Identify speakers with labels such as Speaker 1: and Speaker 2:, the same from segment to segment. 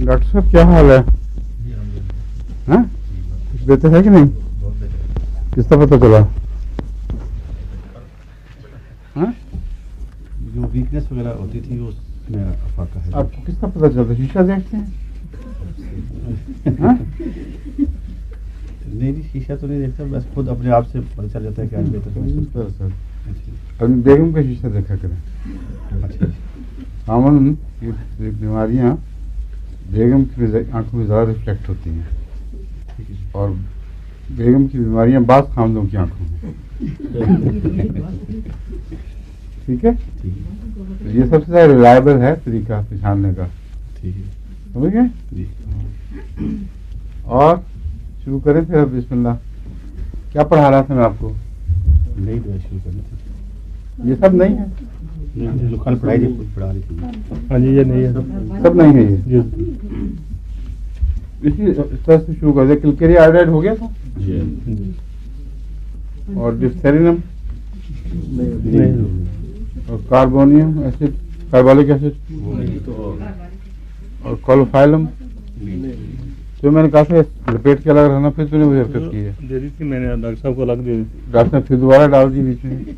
Speaker 1: Doctor साहब क्या हाल है? हाँ, कुछ बेहतर है कि नहीं? किस तरह पता चला? हाँ,
Speaker 2: जो वीकनेस वगैरह होती थी वो मेरा अफाका है।
Speaker 1: आपको किस तरह पता चलता? शीशा देखते हैं? हाँ?
Speaker 2: नहीं, शीशा तो नहीं देखता, बस खुद अपने आप से पता चल जाता है कि आज बेहतर महसूस कर रहा है।
Speaker 1: अपनी बेगम का शीशा देखा करें।
Speaker 2: अच्छा,
Speaker 1: कामन ये बीमारियाँ बेगम की आंखों में ज़्यादा रिफ्लेक्ट होती हैं,
Speaker 2: ठीक है।
Speaker 1: और बेगम की बीमारियाँ बास खामदों की आंखों में। ठीक है,
Speaker 2: ठीक है,
Speaker 1: तो ये सबसे ज़्यादा रिलायबल है तरीका पहचानने का।
Speaker 2: ठीक है
Speaker 1: समझ गए?
Speaker 2: जी।
Speaker 1: और शुरू करें फिर अब बिस्मिल्लाह। क्या पढ़ा रहा था मैं आपको?
Speaker 2: नई दवाई शुरू करनी थी।
Speaker 1: ये सब नहीं है?
Speaker 2: नहीं, जो कल पढ़ाई थी पढ़ा रही थी।
Speaker 3: हाँ जी, ये नहीं है
Speaker 1: सब नहीं है ये?
Speaker 3: जी।
Speaker 1: इसी तरह से शुरू कर दे। किलकेरिया आयोडाइड हो गया था,
Speaker 2: जी।
Speaker 1: और डिप्थेरिनम
Speaker 3: नहीं,
Speaker 1: और कार्बोनियम एसिड, कार्बोलिक एसिड,
Speaker 2: वो नहीं तो
Speaker 1: और कोलोफाइलम। तो मैंने कहा था लपेट के अलग रहना, फिर तूने मुझे हरकत की है।
Speaker 3: दे दी थी मैंने, डॉक्टर साहब को अलग दे दी थी।
Speaker 1: डॉक्टर ने फिर दोबारा डाल दी बीच में।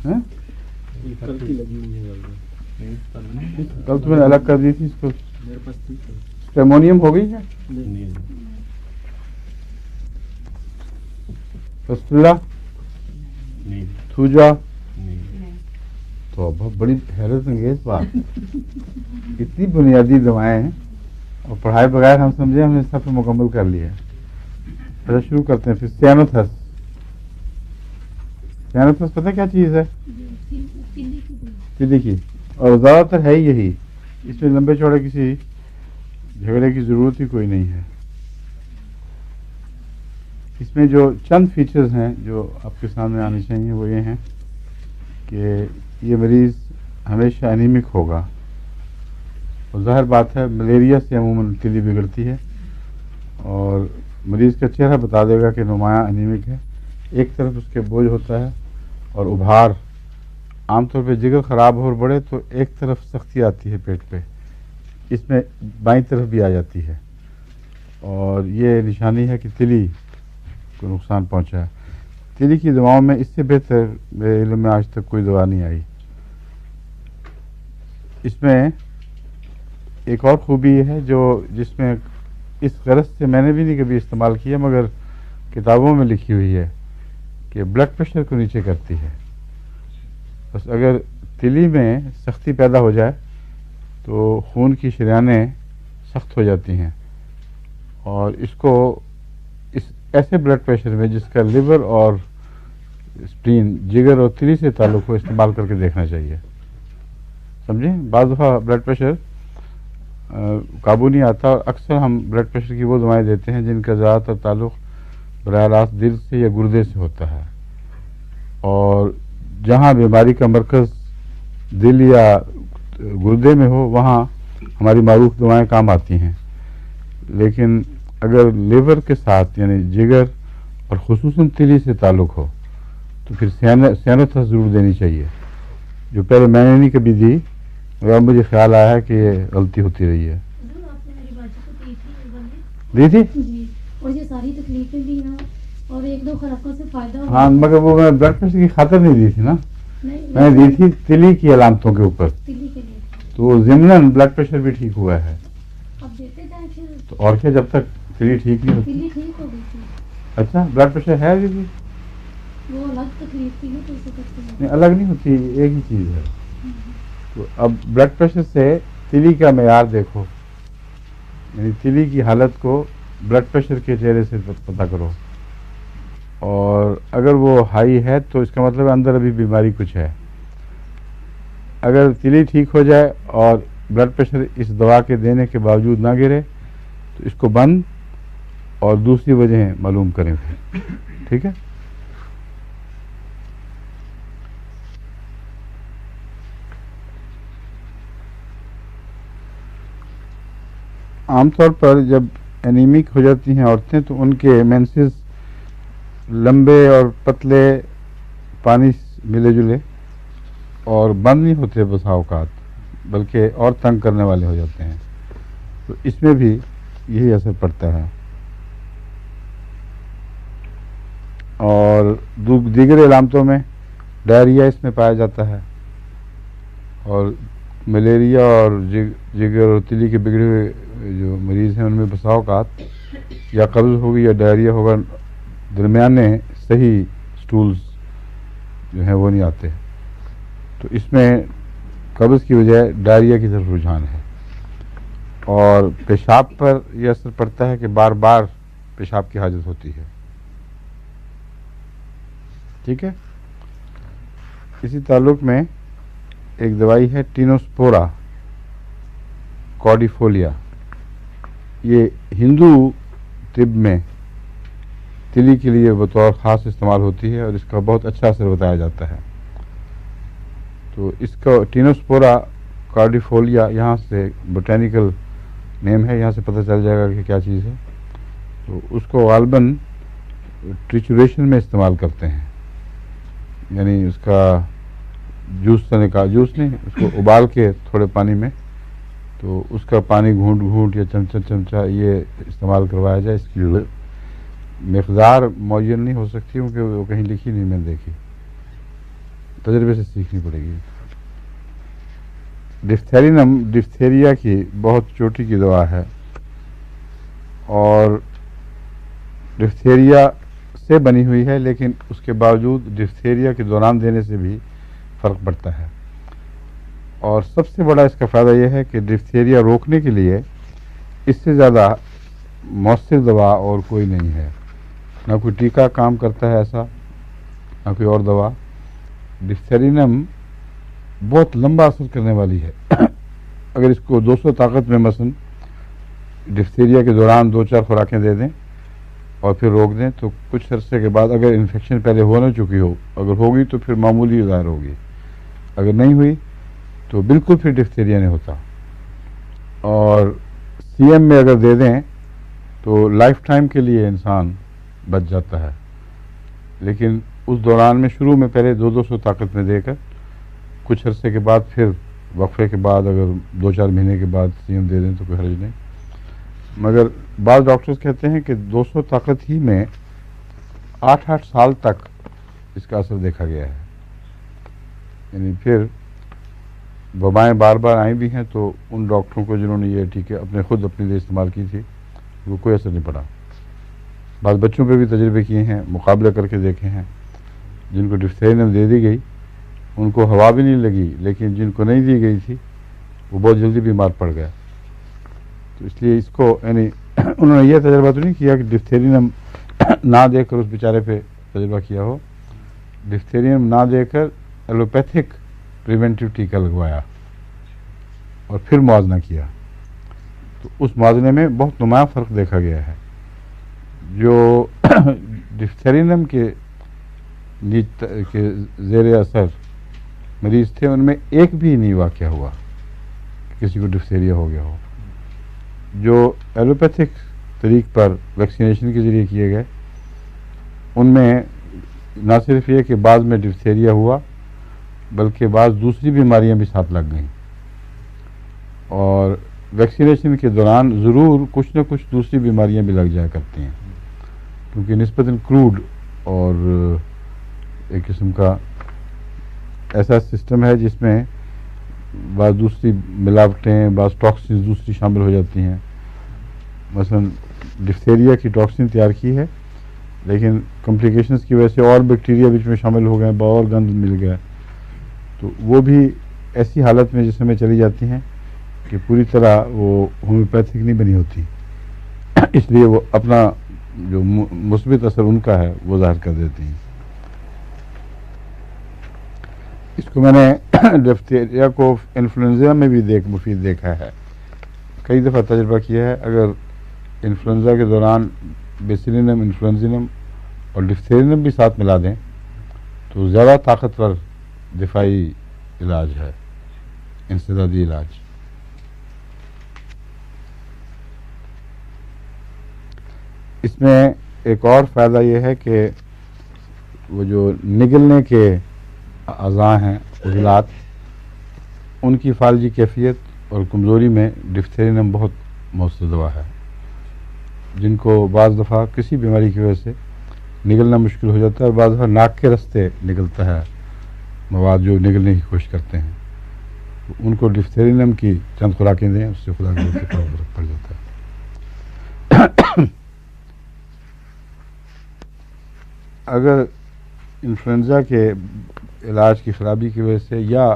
Speaker 1: हैं? कल तो मैंने अलग कर दी थी इसको। स्टेमोनियम हो गई है?
Speaker 2: नहीं,
Speaker 1: फस्टुला,
Speaker 2: नहीं,
Speaker 1: थूजा।
Speaker 2: नहीं।
Speaker 1: तो बहुत बड़ी हैरत अंगेज बात है। इतनी बुनियादी दवाएं हैं और पढ़ाई बगैर हम समझे हमने सब मुकम्मल कर लिया है। अच्छा, शुरू करते हैं फिर। सियानोथस। सियानोथस पता क्या चीज़ है? तिली की, और ज़्यादातर है ही यही। इसमें लंबे चौड़े किसी झगड़े की ज़रूरत ही कोई नहीं है। इसमें जो चंद फीचर्स हैं जो आपके सामने आने चाहिए वो ये हैं कि ये मरीज़ हमेशा एनीमिक होगा, और ज़ाहिर बात है मलेरिया से अमूमन तिली बिगड़ती है, और मरीज़ का चेहरा बता देगा कि नुमाया एनीमिक है। एक तरफ उसके बोझ होता है और उभार, आमतौर पे जिगर ख़राब हो और बढ़े तो एक तरफ सख्ती आती है पेट पे, इसमें बाईं तरफ भी आ जाती है, और ये निशानी है कि तिली को नुकसान पहुंचा है। तिली की दवाओं में इससे बेहतर मेरे इल्म में आज तक कोई दवा नहीं आई। इसमें एक और खूबी है जो जिसमें इस गरज से मैंने भी नहीं कभी इस्तेमाल किया, मगर किताबों में लिखी हुई है कि ब्लड प्रेशर को नीचे करती है। बस अगर तिली में सख्ती पैदा हो जाए तो खून की शरियानें सख्त हो जाती हैं, और इसको इस ऐसे ब्लड प्रेशर में जिसका लिवर और स्प्लीन, जिगर और तिली से ताल्लुक़ हो, इस्तेमाल करके देखना चाहिए। समझे? बाज़ दफ़ा ब्लड प्रेशर काबू नहीं आता, और अक्सर हम ब्लड प्रेशर की वो दवाएं देते हैं जिनका ज़्यादातर ताल्लुक़ बराह रास्त दिल से या गुर्दे से होता है, और जहाँ बीमारी का मरकज़ दिल या गुर्दे में हो वहाँ हमारी मारूफ दवाएं काम आती हैं। लेकिन अगर लिवर के साथ यानी जिगर और खुसूसन तिली से ताल्लुक़ हो तो फिर सियानोथस ज़रूर देनी चाहिए, जो पहले मैंने नहीं कभी दी, मगर मुझे ख्याल आया है कि ये गलती होती रही है। दी थी?
Speaker 4: और ये सारी तकलीफें भी हैं और एक दो खुराकों से फायदा हो।
Speaker 1: हाँ, मगर वो मैं ब्लड प्रेशर की खातिर नहीं दी थी ना, मैंने दी थी तिली की अलामतों के ऊपर,
Speaker 4: तिली के लिए
Speaker 1: तो ज़िमनन ब्लड प्रेशर भी ठीक हुआ है।
Speaker 4: अब देते जाए फिर।
Speaker 1: तो और क्या, जब तक तिली ठीक नहीं होती।
Speaker 4: तिली ठीक हो गई थी,
Speaker 1: अच्छा, ब्लड प्रेशर है अभी भी?
Speaker 4: वो अलग तकलीफ थी ना, तो इसे करते हैं।
Speaker 1: नहीं, अलग नहीं होती, एक ही चीज़ है। तो अब ब्लड प्रेशर से तिली का मेयार देखो, यानी तिली की हालत को ब्लड प्रेशर के चेहरे से पता करो, और अगर वो हाई है तो इसका मतलब अंदर अभी बीमारी कुछ है। अगर तिली ठीक हो जाए और ब्लड प्रेशर इस दवा के देने के बावजूद ना गिरे तो इसको बंद और दूसरी वजह मालूम करें फिर। ठीक है? आमतौर पर जब एनीमिक हो जाती हैं औरतें तो उनके मेंसेस लंबे और पतले, पानी मिले जुले और बंद नहीं होते बसा औकात, بلکہ اور تنگ کرنے والے ہو جاتے ہیں. تو اس میں بھی یہی اثر پڑتا ہے. اور دیگر علامتوں میں ڈائریا اس میں پایا جاتا ہے, اور ملیریا اور جگر اور تلی کے بگڑے ہوئے جو مریض ہیں ان میں بسا اوقات یا قبض ہوگی یا ڈائریا ہوگا, درمیانے صحیح سٹولز جو ہیں وہ نہیں آتے. تو اس میں قبض کی بجائے ڈائریا کی طرف رجحان ہے. اور پیشاب پر یہ اثر پڑتا ہے کہ بار بار پیشاب کی حاجت ہوتی ہے. ٹھیک ہے. اسی تعلق میں ایک دوائی ہے ٹینوسپورا کارڈیفولیا. یہ ہندو طب میں تلی کے لیے بطور خاص استعمال ہوتی ہے اور اس کا بہت اچھا اثر بتایا جاتا ہے. تو اس کا ٹینوسپورا کارڈیفولیا یہاں سے بوٹینیکل نیم ہے, یہاں سے پتہ چل جائے گا کہ کیا چیز ہے. تو اس کو غالباً ٹریچوریشن میں استعمال کرتے ہیں, یعنی اس کا جوس سے جوس نہیں, اس کو ابال کے تھوڑے پانی میں, تو اس کا پانی گھونٹ گھونٹ یا چمچہ یہ استعمال کروایا جائے. اس کی مقدار معین نہیں ہو سکتی کیونکہ وہ کہیں لکھی نہیں, میں نے دیکھی, تجربے سے سیکھنی پڑے گی. ڈفتھیریا کی بہت چوٹی کی دوا ہے, اور ڈفتھیریا سے بنی ہوئی ہے, لیکن اس کے باوجود ڈفتھیریا کے دوران دینے سے بھی فرق پڑتا ہے. اور سب سے بڑا اس کا فائدہ یہ ہے کہ ڈفتھیریا روکنے کے لیے اس سے زیادہ مؤثر دوا اور کوئی نہیں ہے. نہ کوئی ٹیکہ کام کرتا ہے ایسا, نہ کوئی اور دوا. ڈفتھیرینم بہت لمبا اثر کرنے والی ہے. اگر اس کو 200 طاقت میں مثلا ڈفتھیریا کے دوران 2-4 خوراکیں دے دیں اور پھر روک دیں, تو کچھ عرصے کے بعد اگر انفیکشن پہلے ہو نہ چکی ہو, اگر ہوگی تو پھر معمولی ظاہر ہوگی, اگر نہیں ہوئی تو بالکل پھر ڈفتھیریا نہیں ہوتا. اور سی ایم میں اگر دے دیں تو لائف ٹائم کے لیے انسان بچ جاتا ہے. لیکن اس دوران میں شروع میں پہلے 200 طاقت میں دے کر کچھ عرصے کے بعد پھر وقفے کے بعد اگر 2-4 مہینے کے بعد سی ایم دے دیں تو کوئی حرج نہیں. مگر بعض ڈاکٹرز کہتے ہیں کہ 200 طاقت ہی میں 8 سال تک اس کا اثر دیکھا گیا ہے. یعنی پھر وبائیں بار بار آئی بھی ہیں, تو ان ڈاکٹروں کو جنہوں نے یہ ٹیکے اپنے لیے استعمال کی تھی وہ کوئی اثر نہیں پڑا. بعض بچوں پہ بھی تجربے کیے ہیں, مقابلہ کر کے دیکھے ہیں. جن کو ڈفتھیرینم دے دی گئی ان کو ہوا بھی نہیں لگی, لیکن جن کو نہیں دی گئی تھی وہ بہت جلدی بیمار پڑ گیا. تو اس لیے اس کو یعنی انہوں نے یہ تجربہ تو نہیں کیا کہ ڈفتھیرینم نہ دے کر اس بیچارے پہ تجربہ کیا ہو. ڈفتھیرینم نہ دے کر ایلوپیتھک پریونٹیو ٹیکہ لگوایا اور پھر موازنہ کیا, تو اس موازنے میں بہت نمایاں فرق دیکھا گیا ہے. جو ڈفتھیرینم کے زیر اثر مریض تھے ان میں ایک بھی نہیں واقعہ ہوا کہ کسی کو ڈفتھیریا ہو گیا ہو. جو ایلوپیتھک طریق پر ویکسینیشن کے ذریعے کیے گئے ان میں نہ صرف یہ کہ بعض میں ڈفتھیریا ہوا بلکہ بعض دوسری بیماریاں بھی ساتھ لگ گئیں. اور ویکسینیشن کے دوران ضرور کچھ نہ کچھ دوسری بیماریاں بھی لگ جایا کرتی ہیں, کیونکہ نسبتاً کروڈ اور ایک قسم کا ایسا سسٹم ہے جس میں بعض دوسری ملاوٹیں, بعض ٹاکسنز دوسری شامل ہو جاتی ہیں. مثلا ڈفتھیریا کی ٹاکسن تیار کی ہے, لیکن کمپلیکیشنز کی وجہ سے اور بیکٹیریا بیچ میں شامل ہو گئے, اور گند مل گیا, تو وہ بھی ایسی حالت میں جسم میں چلی جاتی ہیں کہ پوری طرح وہ ہومیوپیتھک نہیں بنی ہوتی. اس لیے وہ اپنا جو مثبت اثر ان کا ہے وہ ظاہر کر دیتی ہیں. اس کو میں نے ڈفتھیریا کو انفلوئنزا میں بھی مفید دیکھا ہے, کئی دفعہ تجربہ کیا ہے. اگر انفلوئنزا کے دوران بیسیلینم, انفلوئنزینم اور ڈفتھیرینم بھی ساتھ ملا دیں تو زیادہ طاقتور دفاعی علاج ہے, انسدادی علاج. اس میں ایک اور فائدہ یہ ہے کہ وہ جو نگلنے کے اعضاء ہیں, عضلات, ان کی فالجی کیفیت اور کمزوری میں ڈفتھیرینم بہت مؤثر دوا ہے. جن کو بعض دفعہ کسی بیماری کی وجہ سے نگلنا مشکل ہو جاتا ہے اور بعض دفعہ ناک کے راستے نگلتا ہے مواد جو نگلنے کی کوشش کرتے ہیں, ان کو ڈفتھیرینم کی چند خوراکیں دیں, اس سے خدا کے فرق پڑ جاتا ہے. اگر انفلوئنزا کے علاج کی خرابی کی وجہ سے یا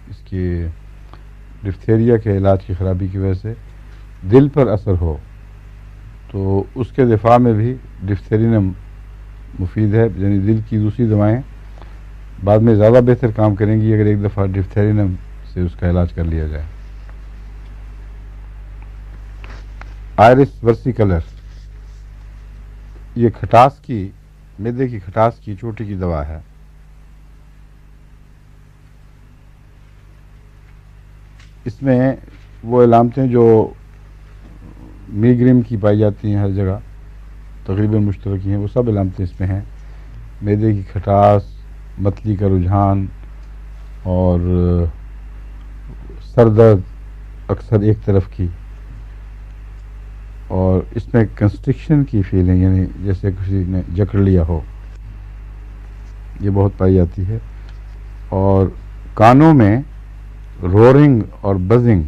Speaker 1: اس کی ڈفتھیریا کے علاج کی خرابی کی وجہ سے دل پر اثر ہو تو اس کے دفاع میں بھی ڈفتھیرینم مفید ہے. یعنی دل کی دوسری دوائیں بعد میں زیادہ بہتر کام کریں گی اگر ایک دفعہ ڈفتھیرینم سے اس کا علاج کر لیا جائے. آئرس ورسیکلر یہ کھٹاس کی, معدے کی کھٹاس کی چوٹی کی دوا ہے. اس میں وہ علامتیں جو میگرین کی پائی جاتی ہیں ہر جگہ تقریباً مشترک ہیں, وہ سب علامتیں اس میں ہیں. معدے کی کھٹاس, متلی کا رجحان اور سر درد اکثر ایک طرف کی, اور اس میں کنسٹرکشن کی فیلنگ یعنی جیسے کسی نے جکڑ لیا ہو, یہ بہت پائی جاتی ہے. اور کانوں میں رورنگ اور بزنگ,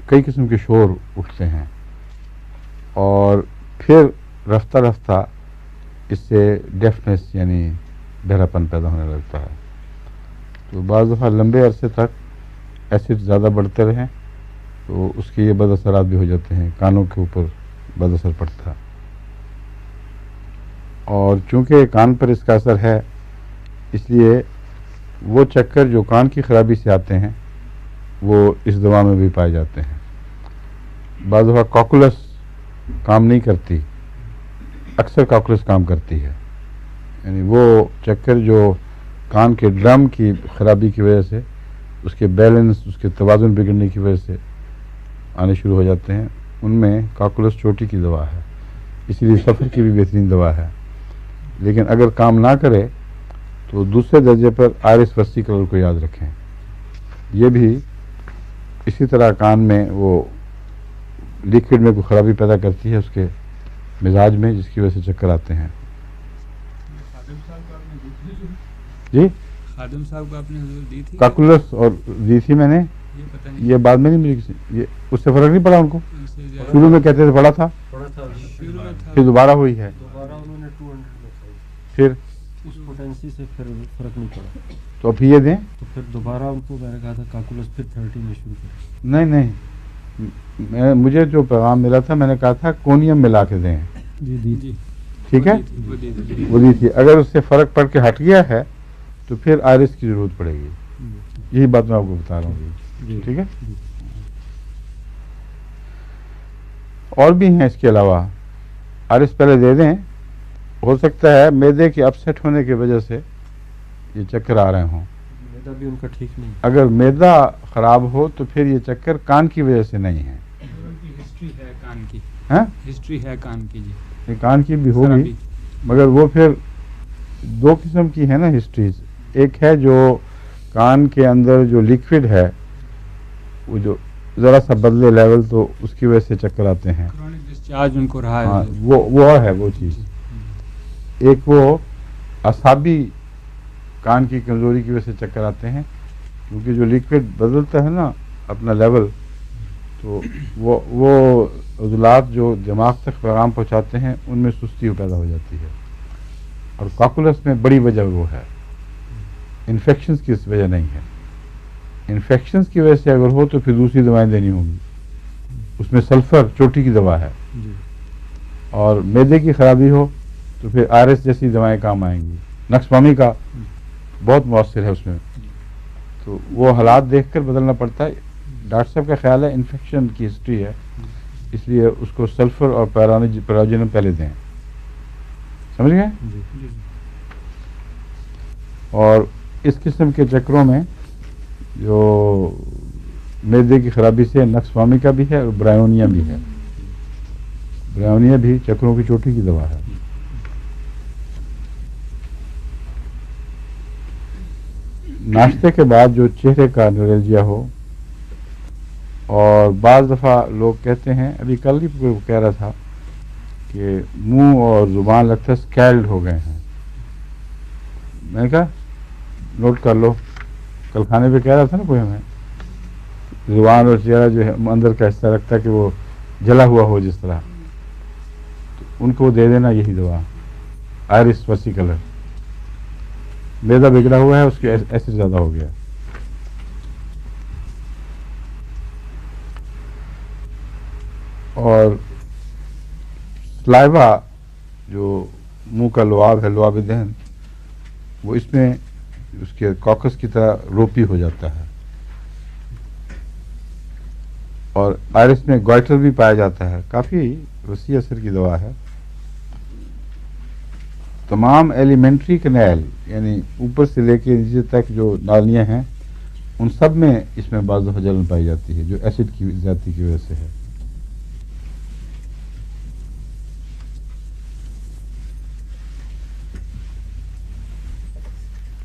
Speaker 1: کئی قسم کے شور اٹھتے ہیں اور پھر رفتہ رفتہ اس سے ڈیفنس یعنی بہراپن پیدا ہونے لگتا ہے. تو بعض دفعہ لمبے عرصے تک ایسڈ زیادہ بڑھتے رہیں تو اس کے یہ بد اثرات بھی ہو جاتے ہیں, کانوں کے اوپر بد اثر پڑتا ہے. اور چونکہ کان پر اس کا اثر ہے اس لیے وہ چکر جو کان کی خرابی سے آتے ہیں وہ اس دوا میں بھی پائے جاتے ہیں. بعض دفعہ کاکولس کام نہیں کرتی, اکثر کاکولس کام کرتی ہے. یعنی وہ چکر جو کان کے ڈرم کی خرابی کی وجہ سے اس کے بیلنس, اس کے توازن بگڑنے کی وجہ سے آنے شروع ہو جاتے ہیں, ان میں کاکولس چوٹی کی دوا ہے. اسی لیے سفر کی بھی بہترین دوا ہے. لیکن اگر کام نہ کرے تو دوسرے درجے پر آئرس ورسیکلر کو یاد رکھیں. یہ بھی اسی طرح کان میں وہ لیکوڈ میں کوئی خرابی پیدا کرتی ہے اس کے مزاج میں, جس کی وجہ سے چکر آتے ہیں. جی
Speaker 5: خادم صاحب کو آپ نے حضور دی تھی
Speaker 1: کاکولس اور دی تھی میں نے,
Speaker 5: یہ پتہ نہیں
Speaker 1: یہ بعد میں نہیں ملی کسی, یہ اس سے فرق نہیں پڑا ان کو.
Speaker 5: ان سے زیادہ
Speaker 1: شروع میں کہتے تھے پڑا تھا,
Speaker 5: شروع میں تھا.
Speaker 1: پھر دوبارہ ہوئی ہے,
Speaker 2: دوبارہ انہوں نے 200 بتائی,
Speaker 1: پھر
Speaker 2: اس پوٹینسی سے پھر فرق نہیں پڑا,
Speaker 1: تو اب یہ دیں.
Speaker 2: تو پھر دوبارہ ان کو میں نے کہا تھا کاکولس پھر 30 میں شروع کریں.
Speaker 1: نہیں, مجھے جو پیغام ملا تھا میں نے کہا تھا کونیم ملا کے دیں.
Speaker 2: جی دی
Speaker 5: جی
Speaker 1: ٹھیک ہے,
Speaker 5: وہ دی تھی.
Speaker 1: وہ دی تھی. اگر اس سے فرق پڑ کے ہٹ گیا ہے تو پھر آئرس کی ضرورت پڑے گی. یہی بات میں آپ کو بتا رہا ہوں.
Speaker 2: جی
Speaker 1: ٹھیک ہے. اور بھی ہیں اس کے علاوہ, آئرس پہلے دے دیں. ہو سکتا ہے معدے کے اپسیٹ ہونے کی وجہ سے یہ چکر آ رہے ہوں.
Speaker 2: میدا بھی ان کا ٹھیک نہیں.
Speaker 1: اگر معدہ خراب ہو تو پھر یہ چکر کان کی وجہ سے نہیں ہے.
Speaker 5: ہسٹری ہے کان کی,
Speaker 1: ہاں
Speaker 5: ہسٹری ہے کان کی. جی
Speaker 1: یہ کان کی بھی ہوگی,
Speaker 5: خرابی.
Speaker 1: مگر وہ پھر دو قسم کی ہے نا ہسٹریز. ایک ہے جو کان کے اندر جو لیکوڈ ہے وہ جو ذرا سا بدلے لیول تو اس کی وجہ سے چکر آتے ہیں.
Speaker 5: کرونک ڈسچارج ان کو رہا
Speaker 1: ہاں
Speaker 5: ہے.
Speaker 1: وہ ہے وہ چیز. ایک وہ اعصابی کان کی کمزوری کی وجہ سے چکر آتے ہیں, کیونکہ جو لیکوڈ بدلتا ہے نا اپنا لیول, تو وہ عضلات جو دماغ تک پیغام پہنچاتے ہیں ان میں سستی پیدا ہو جاتی ہے. اور کاکولس میں بڑی وجہ وہ ہے, انفیکشنز کی اس وجہ نہیں ہے. انفیکشنز کی وجہ سے اگر ہو تو پھر دوسری دوائیں دینی ہوں گی. اس میں سلفر چوٹی کی دوا ہے, اور معدے کی خرابی ہو تو پھر آئرس جیسی دوائیں کام آئیں گی. نقص کا بہت مؤثر ہے اس میں. تو وہ حالات دیکھ کر بدلنا پڑتا ہے. ڈاکٹر صاحب کا خیال ہے انفیکشن کی ہسٹری ہے, اس لیے اس کو سلفر اور پیراجینم پہلے دیں. سمجھ گئے. اور اس قسم کے چکروں میں جو معدے کی خرابی سے نقص فہمی کا بھی ہے اور برائونیا بھی ہے. برائونیا بھی چکروں کی چوٹی کی دوا ہے. नाश्ते के बाद जो चेहरे का नरेलिया हो, और बाज़ दफ़ा लोग कहते हैं, अभी कल ही कोई कह रहा था कि मुंह और ज़ुबान लगता है स्कैल्ड हो गए हैं। मैंने कहा नोट कर लो, कल खाने पे कह रहा था ना कोई हमें, ज़ुबान और चेहरा जो है अंदर का हिस्सा लगता है कि वो जला हुआ हो जिस तरह, तो उनको दे देना यही दवा, आयरिस वसीकलर। मैदा बिगड़ा हुआ है, उसके एसिड ज़्यादा हो गया। और स्लाइवा जो मुंह का लुआब है, लुआब दहन, वो इसमें उसके कॉकस की तरह रोपी हो जाता है। और आयरिस में गॉइटर भी पाया जाता है, काफ़ी वसी असर की दवा है। तमाम एलिमेंट्री कैनाल यानी ऊपर से लेके नीचे तक जो नालियाँ हैं, उन सब में इसमें बाज़ दफ़ा जलन पाई जाती है, जो एसिड की ज़्यादती की वजह से है।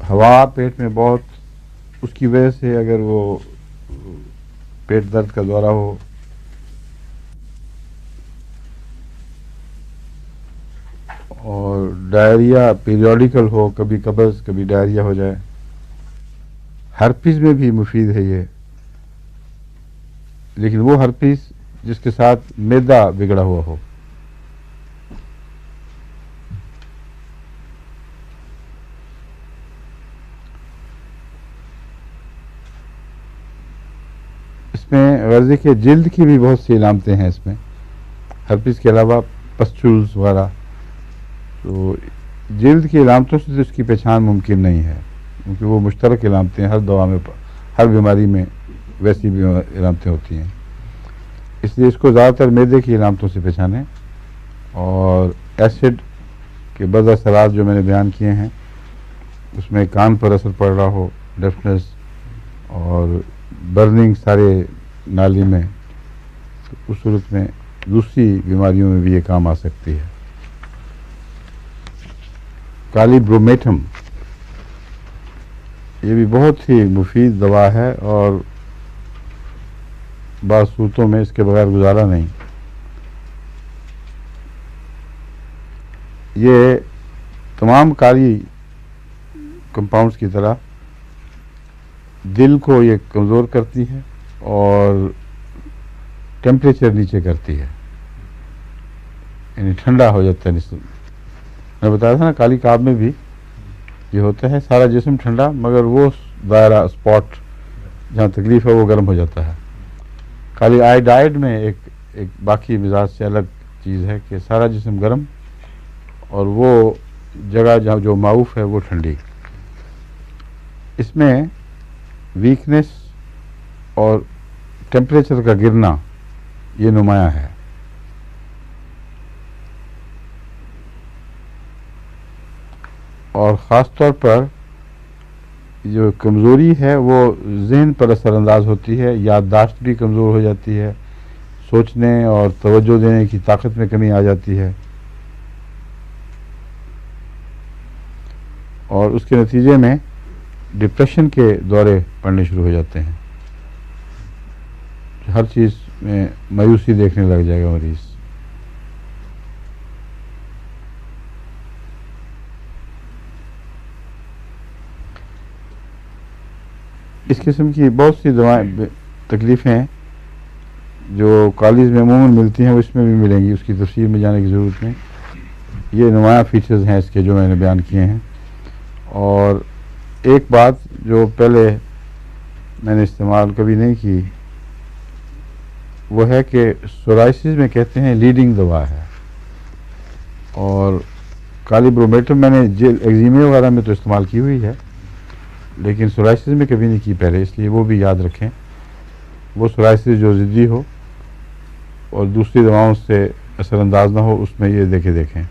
Speaker 1: हवा पेट में बहुत, उसकी वजह से अगर वो पेट दर्द का दौरा हो, और डायरिया पीरियोडिकल हो, कभी कब्ज़ कभी डायरिया हो जाए, हर्पीस में भी मुफीद है ये, लेकिन वो हर्पीस जिसके साथ मैदा बिगड़ा हुआ हो। इसमें गर्ज़े के जिल्द की भी बहुत सी इलामतें हैं इसमें, हर्पीस के अलावा पस्चूल्स वगैरह। तो जिल्द की इलामतों से तो इसकी पहचान मुमकिन नहीं है, क्योंकि वो मुश्तरक इलामतें हर दवा में, हर बीमारी में वैसी भी इलामतें होती हैं। इसलिए इसको ज़्यादातर मैदे की इलामतों से पहचानें। और एसिड के बद असरात जो मैंने बयान किए हैं, उसमें कान पर असर पड़ रहा हो, डेफनेस और बर्निंग सारे नाली में, तो उस सूरत में दूसरी बीमारियों में भी ये काम आ सकती है। काली ब्रोमेटम, ये भी बहुत ही मुफीद दवा है, और बाज़ सूरतों में इसके बगैर गुजारा नहीं। ये तमाम काली कंपाउंड्स की तरह दिल को ये कमज़ोर करती है और टेम्परेचर नीचे करती है, यानी ठंडा हो जाता है। मैं बताया था ना, काली काब में भी ये होता है, सारा जिस्म ठंडा, मगर वो दायरा स्पॉट जहाँ तकलीफ है वो गर्म हो जाता है। काली आयोडाइड में एक बाकी मिजाज से अलग चीज़ है कि सारा जिस्म गर्म और वो जगह जहाँ जो माऊफ है वो ठंडी। इसमें वीकनेस और टेम्परेचर का गिरना ये नुमाया है। और ख़ास तौर पर जो कमज़ोरी है वो ज़हन पर असरअंदाज होती है, याददाश्त भी कमज़ोर हो जाती है, सोचने और तवज्जो देने की ताकत में कमी आ जाती है, और उसके नतीजे में डिप्रेशन के दौरे पड़ने शुरू हो जाते हैं। हर चीज़ में मायूसी देखने लग जाएगा मरीज़। इस किस्म की बहुत सी दवाएं तकलीफ़ें हैं जो कॉलेज में अमूमन मिलती हैं, वो इसमें भी मिलेंगी, उसकी तफसील में जाने की ज़रूरत नहीं। ये नुमाया फीचर्स हैं इसके जो मैंने बयान किए हैं। और एक बात जो पहले मैंने इस्तेमाल कभी नहीं की, वो है कि सोराइसिस में कहते हैं लीडिंग दवा है, और काली ब्रोमेटम मैंने एक्जिमे वगैरह में तो इस्तेमाल की हुई है, लेकिन सोराइसिस में कभी नहीं की पहले, इसलिए वो भी याद रखें। वो सोराइसिस जो ज़िद्दी हो और दूसरी दवाओं से असरअंदाज ना हो, उसमें ये देखें।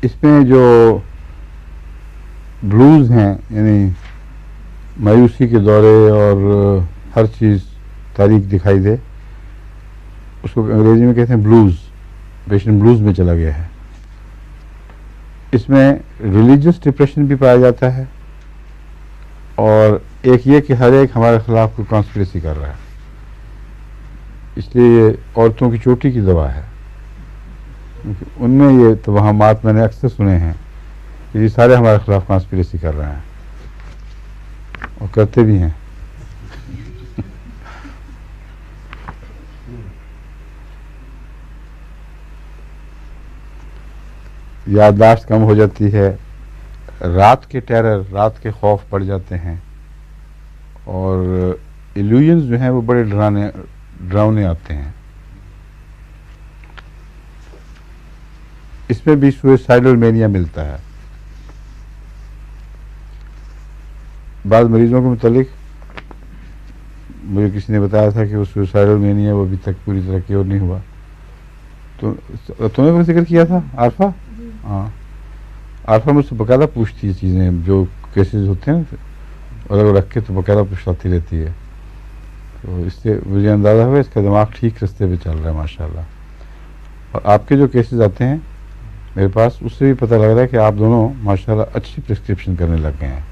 Speaker 1: इसमें जो ब्लूज हैं यानी मायूसी के दौरे और हर चीज़ तारीख दिखाई दे, उसको अंग्रेजी में कहते हैं ब्लूज। पेशेंट ब्लूज में चला गया है। इसमें रिलीजियस डिप्रेशन भी पाया जाता है और एक ये कि हर एक हमारे खिलाफ कोई कॉन्स्पिरेसी कर रहा है, इसलिए ये औरतों की चोटी की दवा है। उनमें ये तवहमात मैंने अक्सर सुने हैं कि ये सारे हमारे खिलाफ कॉन्स्पिरेसी कर रहे हैं और करते भी हैं। याददाश्त कम हो जाती है, रात के टेरर, रात के खौफ बढ़ जाते हैं और इल्यूजन्स जो हैं वो बड़े डरावने आते हैं। इसमें भी सुसाइडल मेनिया मिलता है। बाद मरीजों के मुतालिक मुझे किसी ने बताया था कि वो सुसाइडल मेनिया वो अभी तक पूरी तरह क्योर नहीं हुआ। तो तुमने भी जिक्र किया था आरफा? हाँ, आरफा मुझसे बकायदा पूछती है चीज़ें, जो केसेस होते हैं और अगर रख के तो बकायदा पूछती रहती है। तो इससे मुझे अंदाज़ा हुआ इसका दिमाग ठीक रास्ते पे चल रहा है माशाल्लाह। और आपके जो केसेस आते हैं मेरे पास, उससे भी पता लग रहा है कि आप दोनों माशाल्लाह अच्छी प्रिस्क्रिप्शन करने लग गए हैं।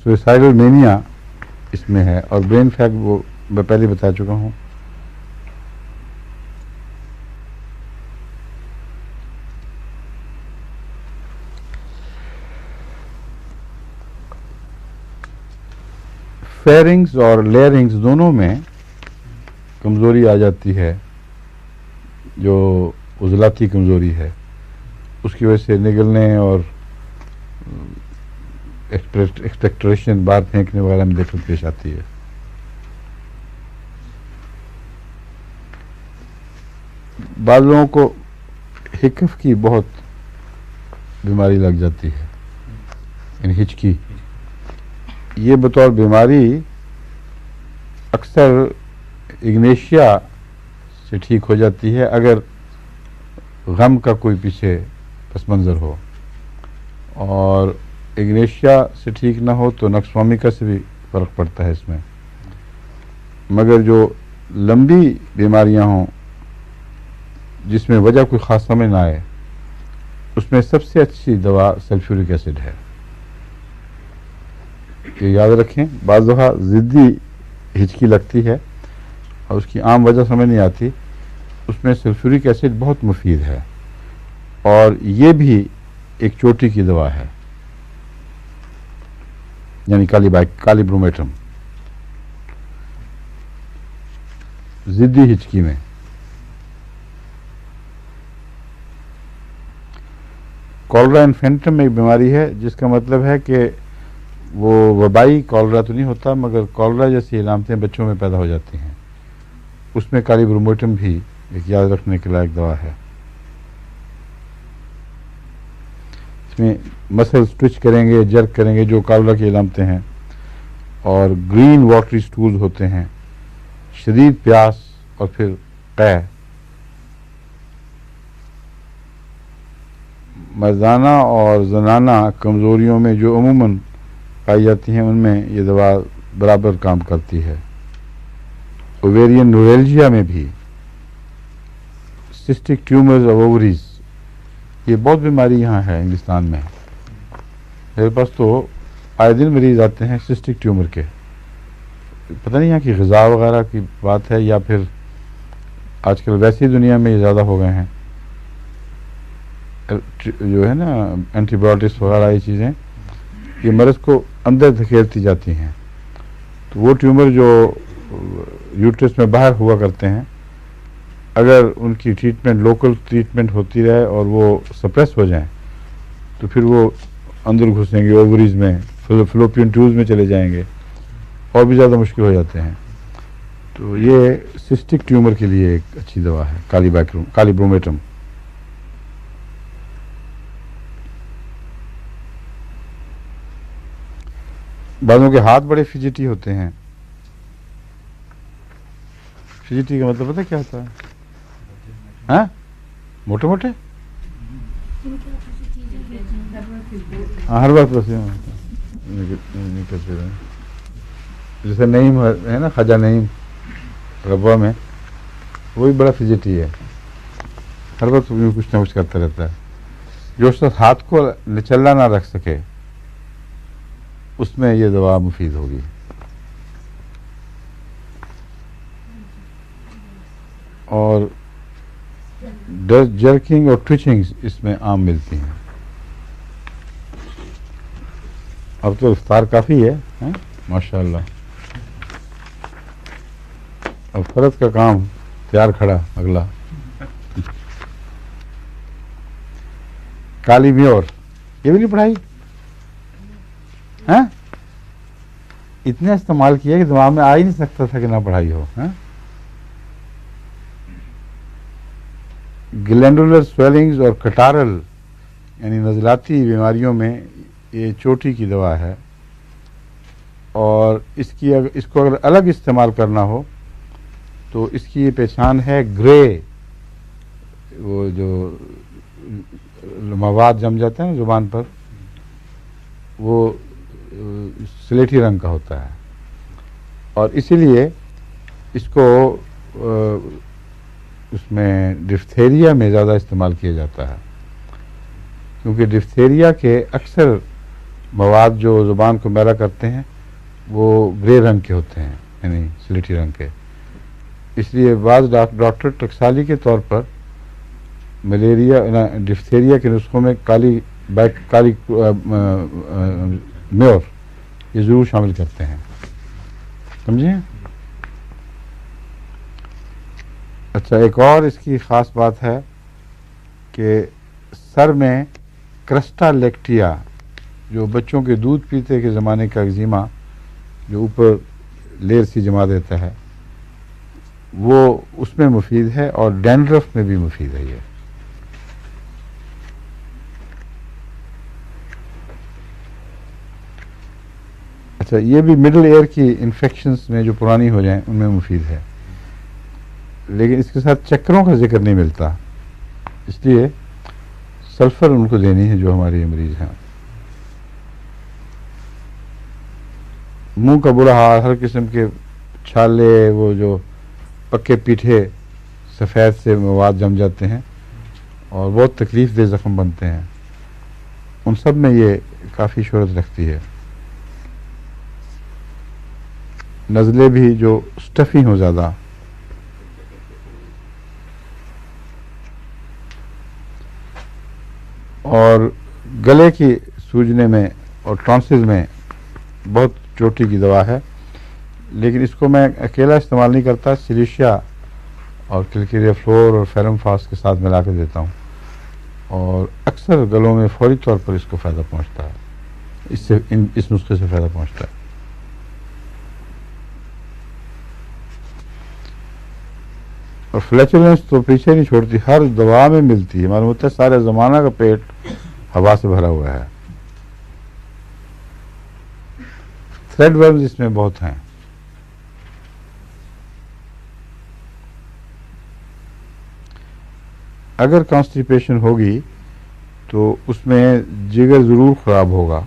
Speaker 1: सुसाइडल मेनिया इसमें है और ब्रेन फैग वो मैं पहले बता चुका हूँ। फेरिंग्स और लेयरिंग्स दोनों में कमज़ोरी आ जाती है। जो उज़लाती कमज़ोरी है उसकी वजह से निगलने और एक्सपेक्टरेशन, बाहर फेंकने वगैरह में दिक्कत पेश आती है। बाद लोगों को हिकफ की बहुत बीमारी लग जाती है, यानी हिचकी। ये बतौर बीमारी अक्सर इग्नेशिया से ठीक हो जाती है अगर गम का कोई पीछे पस मंज़र हो, और इग्नेशिया से ठीक ना हो तो नक्सवामिका से भी फ़र्क पड़ता है इसमें। मगर जो लंबी बीमारियां हों जिसमें वजह कोई ख़ास समझ ना आए, उसमें सबसे अच्छी दवा सल्फ्यूरिक एसिड है। ये याद रखें, बाज़ दफ़ा ज़िद्दी हिचकी लगती है और उसकी आम वजह समझ नहीं आती, उसमें सल्फ्यूरिक एसिड बहुत मुफीद है और ये भी एक चोटी की दवा है, यानी कालीब्रोमेटम ज़िद्दी हिचकी में। कॉलरा इन्फेंटम एक बीमारी है जिसका मतलब है कि वो वबाई कॉलरा तो नहीं होता, मगर कॉलरा जैसी इलामतें बच्चों में पैदा हो जाती हैं। उसमें कालीब्रोमेटम भी एक याद रखने के लायक दवा है। इसमें मसल स्ट्रिच करेंगे, जर्क करेंगे जो कॉलरा की इलामतें हैं, और ग्रीन वाटरी स्टूल्स होते हैं, शदीद प्यास और फिर कै। मर्दाना और जनाना कमज़ोरियों में जो अमूमन पाई जाती हैं उनमें ये दवा बराबर काम करती है। ओवेरियन नोरेल्जिया में भी, सिस्टिक ट्यूमर्स ऑफ ओवरीज, ये बहुत बीमारी यहाँ है हिंदुस्तान में। मेरे पास तो आए दिन मरीज आते हैं सिस्टिक ट्यूमर के। पता नहीं यहाँ की ग़िज़ा वगैरह की बात है या फिर आजकल वैसी दुनिया में ये ज़्यादा हो गए हैं, जो है ना एंटीबायोटिक्स वगैरह ये चीज़ें, ये मर्ज़ को अंदर धकेलती जाती हैं। तो वो ट्यूमर जो यूट्रस में बाहर हुआ करते हैं, अगर उनकी ट्रीटमेंट लोकल ट्रीटमेंट होती रहे और वो सप्रेस हो जाएं, तो फिर वो अंदर घुसेंगे ओवरीज में, फ्लोपियन ट्यूब्स में चले जाएंगे और भी ज़्यादा मुश्किल हो जाते हैं। तो ये सिस्टिक ट्यूमर के लिए एक अच्छी दवा है कालीब्रोमेटम। बालों के हाथ बड़े फिजिटी होते हैं, फिजिटी का मतलब पता क्या होता है? हाँ, मोटे मोटे, हाँ, हर बात बस निकलते रहे। जैसे नईम है ना, ख्वाजा नईम रब्वा में, वो भी बड़ा फिजिटी है, हर वक्त कुछ ना कुछ करता रहता है। जो शख्स हाथ को निचल्ला ना रख सके उसमें ये दवा मुफीद होगी। और जर्किंग और ट्विचिंग्स इसमें आम मिलती हैं। अब तो इफ्तार काफ़ी है, माशाअल्लाह। अब फर्ज का काम तैयार खड़ा अगला। काली म्योर, ये भी नहीं पढ़ाई? हैं? इतना इस्तेमाल किया कि दिमाग में आ ही नहीं सकता था कि ना पढ़ाई हो। हैं? ग्लैंडुलर स्वेलिंग्स और कटारल यानी नज़लाती बीमारियों में ये चोटी की दवा है। और इसको अगर अलग इस्तेमाल करना हो तो इसकी ये पहचान है, ग्रे वो जो मवाद जम जाता है ना ज़ुबान पर, वो स्लेटी रंग का होता है। और इसीलिए इसको उसमें डिफ्थेरिया में ज़्यादा इस्तेमाल किया जाता है, क्योंकि डिफ्थेरिया के अक्सर मवाद जो ज़ुबान को मैला करते हैं वो ग्रे रंग के होते हैं, यानी स्लेटी रंग के। इसलिए बाज़ डॉक्टर टक्साली के तौर पर मलेरिया डिफ्थेरिया के नुस्खों में काली म्योर ये ज़रूर शामिल करते हैं, समझे? अच्छा, एक और इसकी ख़ास बात है कि सर में क्रस्टालेक्टिया, जो बच्चों के दूध पीते के ज़माने का एक्जिमा जो ऊपर लेयर सी जमा देता है, वो उसमें मुफीद है। और डैंड्रफ में भी मुफीद है ये। अच्छा, ये भी मिडिल एयर की इन्फेक्शंस में जो पुरानी हो जाएं उनमें मुफीद है, लेकिन इसके साथ चक्करों का जिक्र नहीं मिलता, इसलिए सल्फर उनको देनी है जो हमारे ये मरीज हैं। मुंह का बुरा हाल, हर किस्म के छाले, वो जो पक्के पीठे सफ़ेद से मवाद जम जाते हैं और बहुत तकलीफ दे ज़ख्म बनते हैं, उन सब में ये काफ़ी शोहरत रखती है। नज़ले भी जो स्टफ़ी हो ज़्यादा, और गले की सूजने में और टॉन्सिल में बहुत चोटी की दवा है, लेकिन इसको मैं अकेला इस्तेमाल नहीं करता, सिलिशिया और क्लिकेरिया फ्लोर और फेरम फास्ट के साथ मिला के देता हूँ, और अक्सर गलों में फौरी तौर पर इसको फ़ायदा पहुँचता है, इससे इस नुस्खे से फ़ायदा पहुँचता है। और फ्लैचुलेंस तो पीछे नहीं छोड़ती, हर दवा में मिलती है। मालूम होता है सारे ज़माना का पेट हवा से भरा हुआ है। थ्रेड वर्म्स इसमें बहुत हैं। अगर कॉन्स्टिपेशन होगी तो उसमें जिगर ज़रूर ख़राब होगा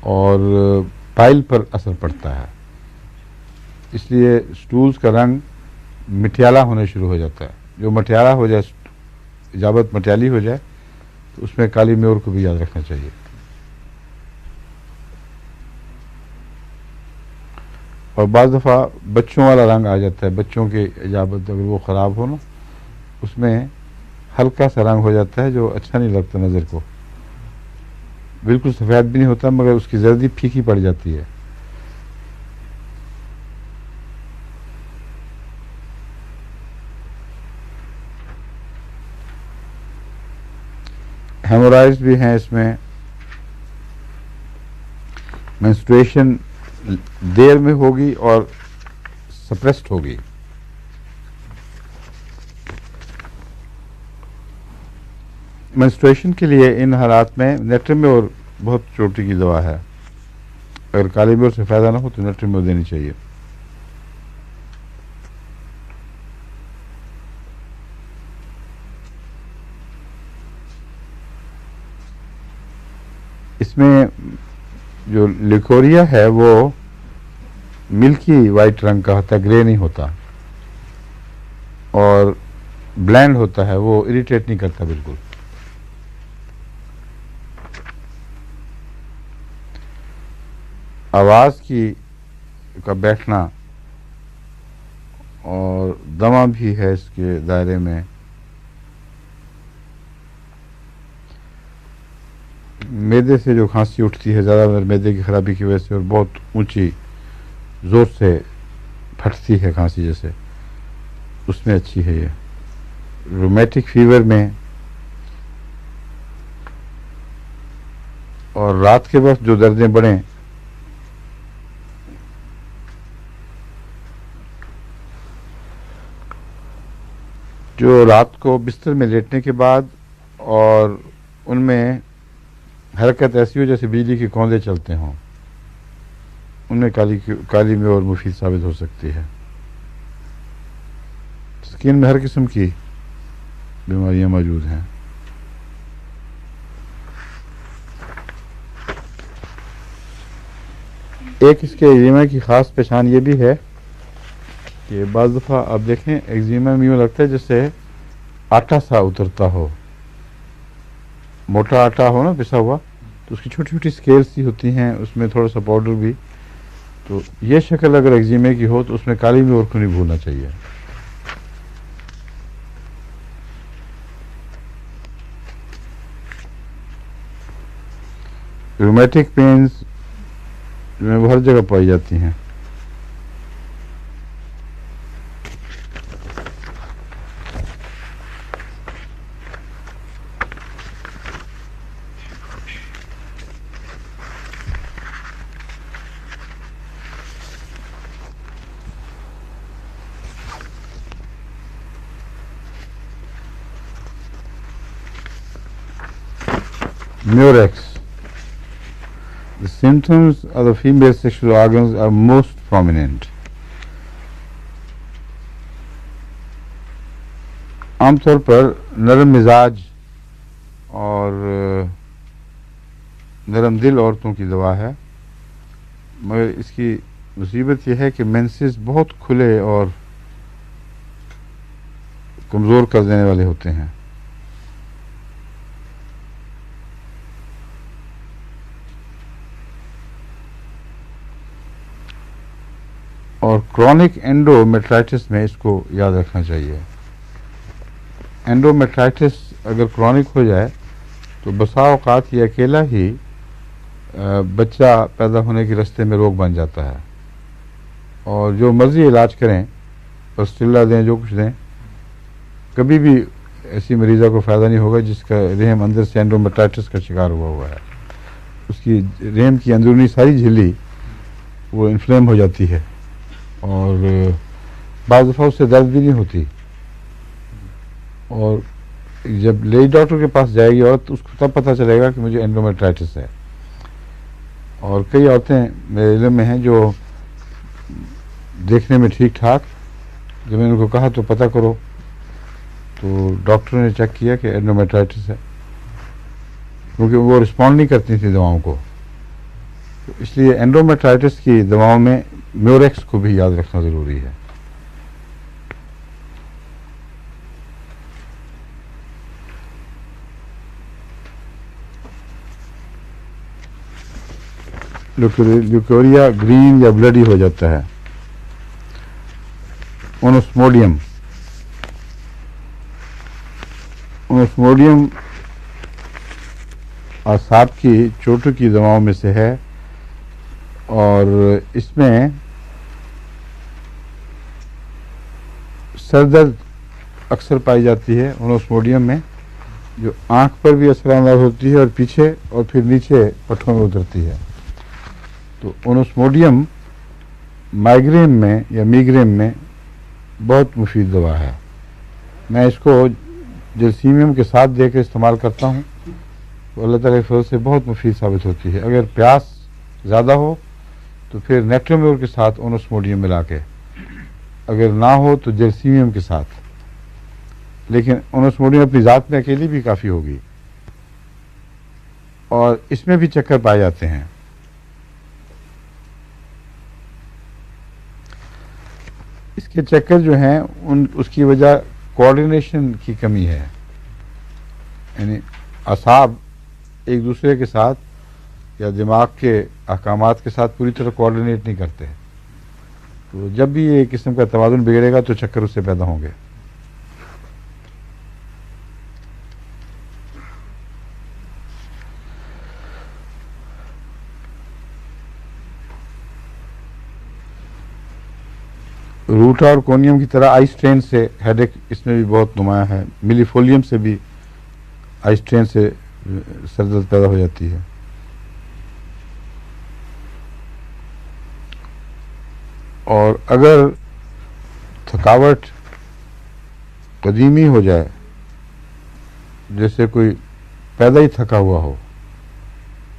Speaker 1: और पाइल पर असर पड़ता है, इसलिए स्टूल्स का रंग मटियाला होने शुरू हो जाता है। जो मटियाला हो जाए, इजाबत मटियाली हो जाए, तो उसमें काली म्योर को भी याद रखना चाहिए। और बाज़ दफ़ा बच्चों वाला रंग आ जाता है, बच्चों की इजाबत अगर वो ख़राब हो ना, उसमें हल्का सा रंग हो जाता है जो अच्छा नहीं लगता नज़र को, बिल्कुल सफ़ेद भी नहीं होता, मगर उसकी जर्दी फीकी पड़ जाती है। हेमोराइड्स भी हैं इसमें। मेंस्ट्रुएशन देर में होगी और सप्रेस्ड होगी। मेंस्ट्रुएशन के लिए इन हालात में नेट्रिम्योर बहुत चोटी की दवा है। अगर काली म्योर से फ़ायदा ना हो तो नेट्रिम्योर देनी चाहिए। اس میں جو لیکوریا ہے وہ ملکی وائٹ رنگ کا ہوتا ہے، گرے نہیں ہوتا، اور بلینڈ ہوتا ہے، وہ اریٹیٹ نہیں کرتا بالکل. آواز کا بیٹھنا اور دمہ بھی ہے اس کے دائرے میں. معدے سے جو کھانسی اٹھتی ہے زیادہ معدے کی خرابی کی وجہ سے اور بہت اونچی زور سے پھٹتی ہے کھانسی جیسے، اس میں اچھی ہے یہ. رومیٹک فیور میں اور رات کے وقت جو دردیں بڑھیں، جو رات کو بستر میں لیٹنے کے بعد اور ان میں حرکت ایسی ہو جیسے بجلی کے کوندے چلتے ہوں، ان میں کالی میں اور مفید ثابت ہو سکتی ہے. اسکن میں ہر قسم کی بیماریاں موجود ہیں. ایک اس کے ایگزیما کی خاص پہچان یہ بھی ہے کہ بعض دفعہ آپ دیکھیں ایگزیما میں یوں لگتا ہے جیسے آٹا سا اترتا ہو، موٹا آٹا ہو نا پسا ہوا، تو اس کی چھوٹی چھوٹی اسکیل سی ہوتی ہیں، اس میں تھوڑا سا پاؤڈر بھی. تو یہ شکل اگر ایگزیمے کی ہو تو اس میں کالی مرچ کو نہیں بھولنا چاہیے. رومیٹک پینز جو ہیں وہ ہر جگہ پائی جاتی ہیں. Murex. The symptoms of the female sexual organs are most prominent. عام طور پر نرم مزاج اور نرم دل عورتوں کی دوا ہے، مگر اس کی مصیبت یہ ہے کہ مینسز بہت کھلے اور کمزور کر دینے والے ہوتے ہیں. اور کرونک اینڈومیٹرائٹس میں اس کو یاد رکھنا چاہیے. اینڈومیٹرائٹس اگر کرونک ہو جائے تو بسا اوقات یہ اکیلا ہی بچہ پیدا ہونے کے راستے میں روک بن جاتا ہے، اور جو مرضی علاج کریں، پسٹیلا دیں، جو کچھ دیں، کبھی بھی ایسی مریضہ کو فائدہ نہیں ہوگا جس کا رحم اندر سے اینڈومیٹرائٹس کا شکار ہوا ہے. اس کی رحم کی اندرونی ساری جھلی وہ انفلیم ہو جاتی ہے، اور بعض دفعہ اس سے درد بھی نہیں ہوتی. اور جب لیڈی ڈاکٹر کے پاس جائے گی عورت، اس کو تب پتہ چلے گا کہ مجھے اینڈومیٹرائٹس ہے. اور کئی عورتیں میرے علم میں ہیں جو دیکھنے میں ٹھیک ٹھاک، جب میں نے ان کو کہا تو پتہ کرو، تو ڈاکٹر نے چیک کیا کہ اینڈومیٹرائٹس ہے، کیونکہ وہ رسپونڈ نہیں کرتی تھی دواؤں کو. اس لیے اینڈومیٹرائٹس کی دواؤں میں میوریکس کو بھی یاد رکھنا ضروری ہے. لیکوریا گرین یا بلڈی ہو جاتا ہے. اونوسموڈیم اعصاب کی چوٹوں کی دواؤں میں سے ہے، اور اس میں سر درد اکثر پائی جاتی ہے اونوسموڈیم میں، جو آنکھ پر بھی اثر انداز ہوتی ہے اور پیچھے اور پھر نیچے پٹھوں میں اترتی ہے. تو اونوسموڈیم مائیگرین میں یا میگرین میں بہت مفید دوا ہے. میں اس کو جلسیمیم کے ساتھ دے کے استعمال کرتا ہوں، تو اللہ تعالیٰ کے فضل سے بہت مفید ثابت ہوتی ہے. اگر پیاس زیادہ ہو تو پھر نیٹرومیور کے ساتھ اونوسموڈیم ملا کے، اگر نہ ہو تو جلسیمیم کے ساتھ. لیکن اونوسموڈیم اپنی ذات میں اکیلی بھی کافی ہوگی. اور اس میں بھی چکر پائے جاتے ہیں. اس کے چکر جو ہیں اس کی وجہ کوآرڈینیشن کی کمی ہے، یعنی اعصاب ایک دوسرے کے ساتھ یا دماغ کے احکامات کے ساتھ پوری طرح کوآرڈینیٹ نہیں کرتے. تو جب بھی یہ قسم کا توازن بگڑے گا تو چکر اس سے پیدا ہوں گے. روٹا اور کونیم کی طرح آئی اسٹرین سے ہیڈ ایک اس میں بھی بہت نمایاں ہے. ملی فولیم سے بھی آئی اسٹرین سے سر درد پیدا ہو جاتی ہے. اور اگر تھکاوٹ قدیمی ہو جائے، جیسے کوئی پیدا ہی تھکا ہوا ہو،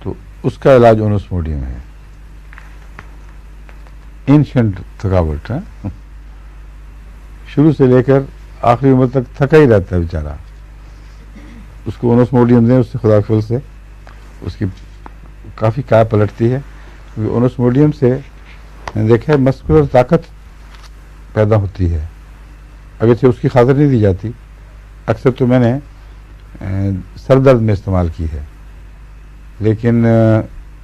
Speaker 1: تو اس کا علاج اونوسموڈیم ہے. اینشنٹ تھکاوٹ ہے، شروع سے لے کر آخری عمر تک تھکا ہی رہتا ہے بیچارہ، اس کو اونوسموڈیم دیں، اس سے خدا کے فضل سے اس کی کافی کار پلٹتی ہے. کیونکہ اونوسموڈیم سے میں نے دیکھا ہے مسکولر طاقت پیدا ہوتی ہے، اگرچہ اس کی خاطر نہیں دی جاتی. اکثر تو میں نے سر درد میں استعمال کی ہے، لیکن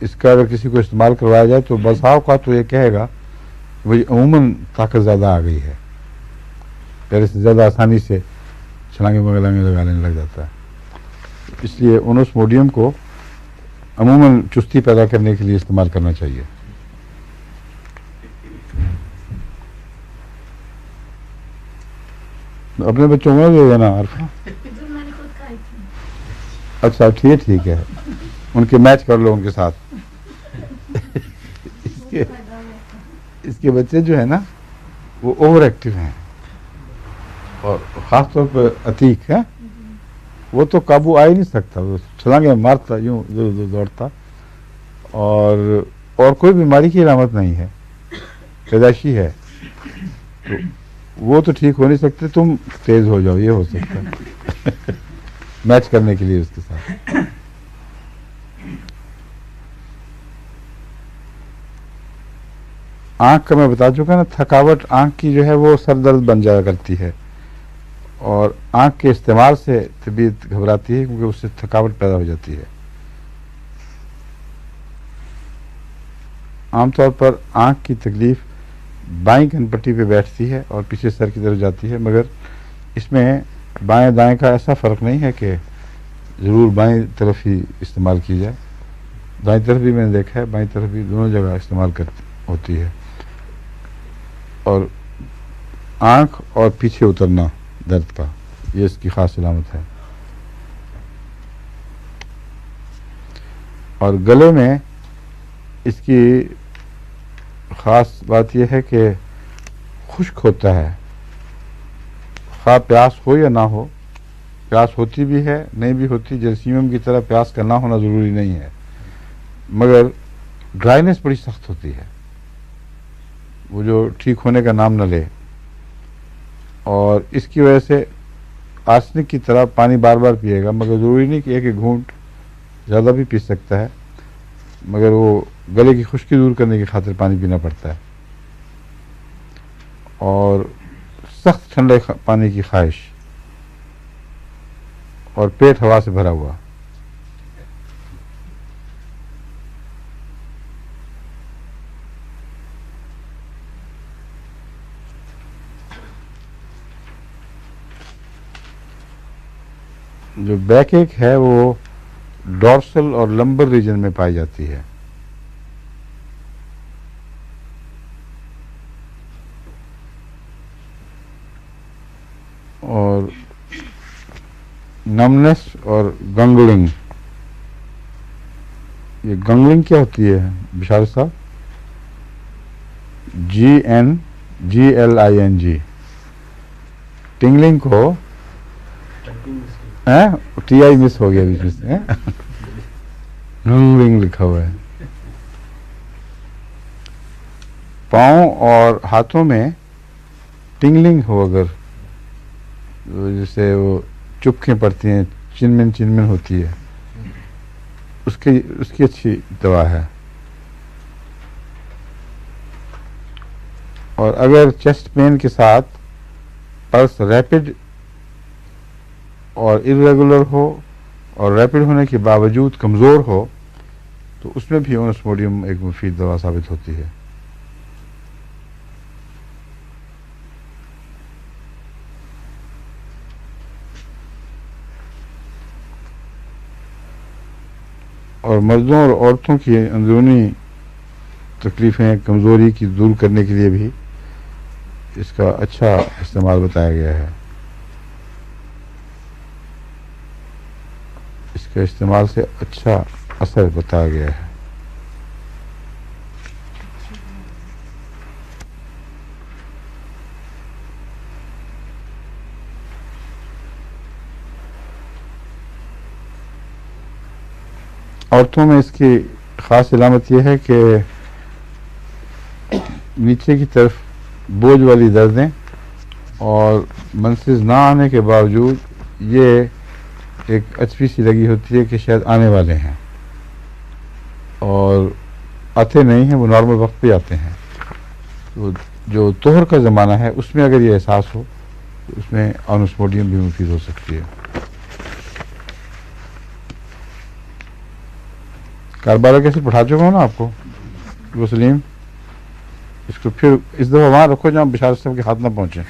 Speaker 1: اس کا اگر کسی کو استعمال کروایا جائے تو بسا اوقات تو یہ کہے گا کہ بھائی عموماً طاقت زیادہ آ گئی ہے، پہلے سے زیادہ آسانی سے چھلانگیں وغیرہ لگا لینے لگ جاتا ہے. اس لیے اونوسموڈیم کو عموماً چستی پیدا کرنے کے لیے استعمال کرنا چاہیے. اپنے بچوں میں دے دینا عرفہ.
Speaker 4: جو میں نے خود کھائی تھی.
Speaker 1: اچھا ٹھیک ہے، ان کے میچ کر لو ان کے ساتھ. اس کے بچے جو ہیں نا وہ اوور ایکٹیو ہیں، اور خاص طور پر عتیق ہے، وہ تو قابو آ ہی نہیں سکتا، وہ چھلانگے مارتا، یوں دوڑتا، اور کوئی بیماری کی علامت نہیں ہے، پیدائشی ہے. تو وہ تو ٹھیک ہو نہیں سکتے، تم تیز ہو جاؤ، یہ ہو سکتا ہے میچ کرنے کے لیے اس کے ساتھ. آنکھ کا میں بتا چکا نا، تھکاوٹ آنکھ کی جو ہے وہ سر درد بن جایا کرتی ہے، اور آنکھ کے استعمال سے طبیعت گھبراتی ہے، کیونکہ اس سے تھکاوٹ پیدا ہو جاتی ہے. عام طور پر آنکھ کی تکلیف بائیں کن پٹی پہ بیٹھتی ہے اور پیچھے سر کی طرف جاتی ہے، مگر اس میں بائیں دائیں کا ایسا فرق نہیں ہے کہ ضرور بائیں طرف ہی استعمال کی جائے. دائیں طرف بھی میں نے دیکھا ہے، بائیں طرف بھی، دونوں جگہ استعمال ہوتی ہے. اور آنکھ اور پیچھے اترنا درد کا، یہ اس کی خاص علامت ہے. اور گلے میں اس کی خاص بات یہ ہے کہ خشک ہوتا ہے، خواہ پیاس ہو یا نہ ہو. پیاس ہوتی بھی ہے، نہیں بھی ہوتی، جرسیمیم کی طرح پیاس کا نہ ہونا ضروری نہیں ہے، مگر ڈرائینس بڑی سخت ہوتی ہے، وہ جو ٹھیک ہونے کا نام نہ لے. اور اس کی وجہ سے آرسنک کی طرح پانی بار بار پیے گا، مگر ضروری نہیں کہ ایک ایک گھونٹ، زیادہ بھی پی سکتا ہے، مگر وہ گلے کی خشکی دور کرنے کی خاطر پانی پینا پڑتا ہے. اور سخت ٹھنڈے پانی کی خواہش، اور پیٹ ہوا سے بھرا ہوا. جو بیک ایک ہے وہ ڈورسل اور لمبر ریجن میں پائی جاتی ہے. اور نمنس اور گنگلنگ، یہ گنگلنگ کیا ہوتی ہے بشار صاحب؟ GNGLING. ٹنگلنگ کو ٹی آئی مس ہو گیا بیچ میں سے، گنگلنگ لکھا ہوا ہے. پاؤں اور ہاتھوں میں ٹنگلنگ ہو، اگر جیسے وہ چپکیں پڑتی ہیں، چنمن ہوتی ہے، اس کی اچھی دوا ہے. اور اگر چیسٹ پین کے ساتھ پلس ریپڈ اور ارریگولر ہو اور ریپڈ ہونے کے باوجود کمزور ہو تو اس میں بھی اونسموڈیم ایک مفید دوا ثابت ہوتی ہے. اور مردوں اور عورتوں کی اندرونی تکلیفیں کمزوری کی دور کرنے کے لیے بھی اس کا اچھا استعمال بتایا گیا ہے. اس کے استعمال سے اچھا اثر بتایا گیا ہے. عورتوں میں اس کی خاص علامت یہ ہے کہ نیچے کی طرف بوجھ والی دردیں اور منسز نہ آنے کے باوجود یہ ایک اچپی سی لگی ہوتی ہے کہ شاید آنے والے ہیں اور آتے نہیں ہیں، وہ نارمل وقت پہ آتے ہیں. تو جو طہر کا زمانہ ہے اس میں اگر یہ احساس ہو تو اس میں اونسموڈیم بھی مفید ہو سکتی ہے. کاربارہ کیسے پڑھا چکا ہوں نا آپ کو وہ سلیم. اس کو پھر اس دفعہ وہاں رکھو جہاں بشارت صاحب کے ہاتھ نہ پہنچے.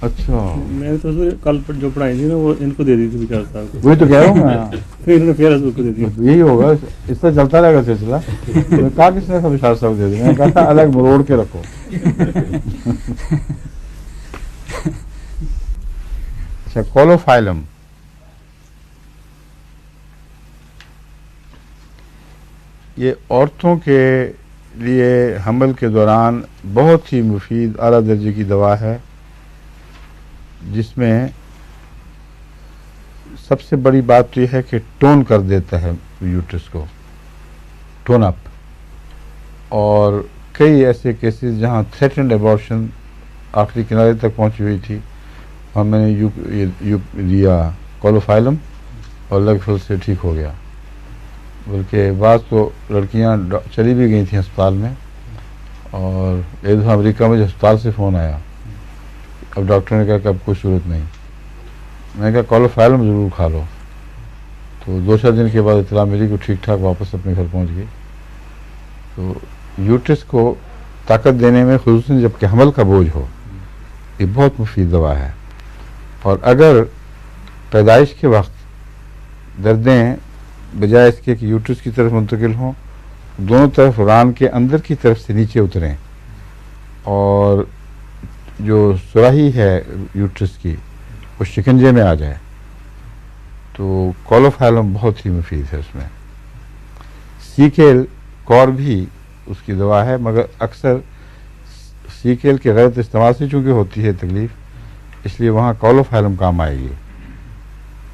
Speaker 1: اچھا
Speaker 3: میں نے تو کل جو پڑھائی تھی نا وہ ان کو دے دی تھی بچار صاحب کو.
Speaker 1: وہی تو کہہ رہا ہوں میں.
Speaker 3: پھر انہوں نے پھر اس کو دے دی.
Speaker 1: یہی ہوگا، اس طرح چلتا رہے گا سلسلہ. میں نے کہا کس نے بشارت صاحب دے دی، میں نے کہا تھا الگ مروڑ کے رکھو. اچھا، کولوفائلم یہ عورتوں کے لیے حمل کے دوران بہت ہی مفید اعلیٰ درجے کی دوا ہے، جس میں سب سے بڑی بات تو یہ ہے کہ ٹون کر دیتا ہے یوٹرس کو، ٹون اپ. اور کئی ایسے کیسز جہاں تھریٹنڈ ایبارشن آخری کنارے تک پہنچی ہوئی تھی، اور میں نے لیا کولوفائلم اور لگ پھل سے ٹھیک ہو گیا. بلکہ بعض تو لڑکیاں چلی بھی گئی تھیں ہسپتال میں، اور ایک دفعہ امریکہ میں جو ہسپتال سے فون آیا، اب ڈاکٹر نے کہا کہ اب کوئی صورت نہیں. میں نے کہا کولوفائلم ضرور کھا لو. تو 2-4 دن کے بعد اطلاع ملی کہ ٹھیک ٹھاک واپس اپنے گھر پہنچ گئی. تو یوٹرس کو طاقت دینے میں خصوصاً جب کہ حمل کا بوجھ ہو، یہ بہت مفید دوا ہے. اور اگر پیدائش کے وقت دردیں بجائے اس کے کہ یوٹرس کی طرف منتقل ہوں، دونوں طرف ران کے اندر کی طرف سے نیچے اتریں اور جو سراہی ہے یوٹرس کی وہ شکنجے میں آ جائے، تو کولوفائلم بہت ہی مفید ہے. اس میں سیکیل کور بھی اس کی دوا ہے، مگر اکثر سیکیل کے غلط استعمال سے چونکہ ہوتی ہے تکلیف، اس لیے وہاں کولوفائلم کام آئے گی.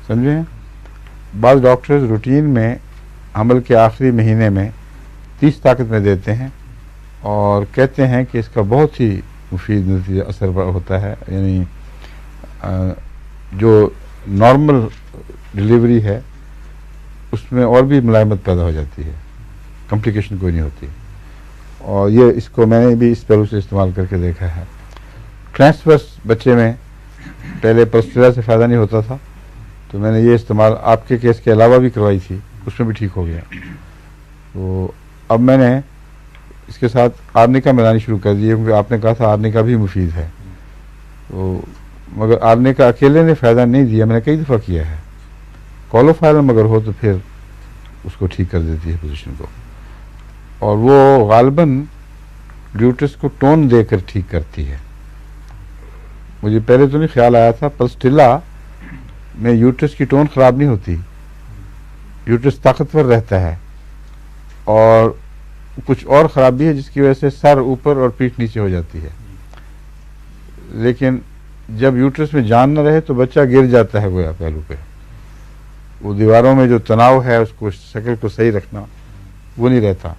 Speaker 1: سمجھیں؟ بعض ڈاکٹرز روٹین میں حمل کے آخری مہینے میں 30 طاقت میں دیتے ہیں اور کہتے ہیں کہ اس کا بہت ہی مفید نتیجہ اثر ہوتا ہے. یعنی جو نارمل ڈلیوری ہے اس میں اور بھی ملائمت پیدا ہو جاتی ہے، کمپلیکیشن کوئی نہیں ہوتی. اور یہ اس کو میں نے بھی اس پہلو سے استعمال کر کے دیکھا ہے. ٹرانسورس بچے میں پہلے پرسٹیرا سے فائدہ نہیں ہوتا تھا، تو میں نے یہ استعمال آپ کے کیس کے علاوہ بھی کروائی تھی، اس میں بھی ٹھیک ہو گیا. تو اب میں نے اس کے ساتھ آرنیکا ملانی شروع کر دی ہے، کیونکہ آپ نے کہا تھا آرنیکا بھی مفید ہے. تو مگر آرنیکا اکیلے نے فائدہ نہیں دیا، میں نے کئی دفعہ کیا ہے. کولوفائلم اگر ہو تو پھر اس کو ٹھیک کر دیتی ہے پوزیشن کو، اور وہ غالباً یوٹرس کو ٹون دے کر ٹھیک کرتی ہے. مجھے پہلے تو نہیں خیال آیا تھا، پلسٹیلا میں یوٹرس کی ٹون خراب نہیں ہوتی، یوٹرس طاقتور رہتا ہے. اور کچھ اور خرابی ہے جس کی وجہ سے سر اوپر اور پیٹھ نیچے ہو جاتی ہے. لیکن جب یوٹرس میں جان نہ رہے تو بچہ گر جاتا ہے گویا پہلو پہ. وہ دیواروں میں جو تناؤ ہے اس کو شکل کو صحیح رکھنا وہ نہیں رہتا.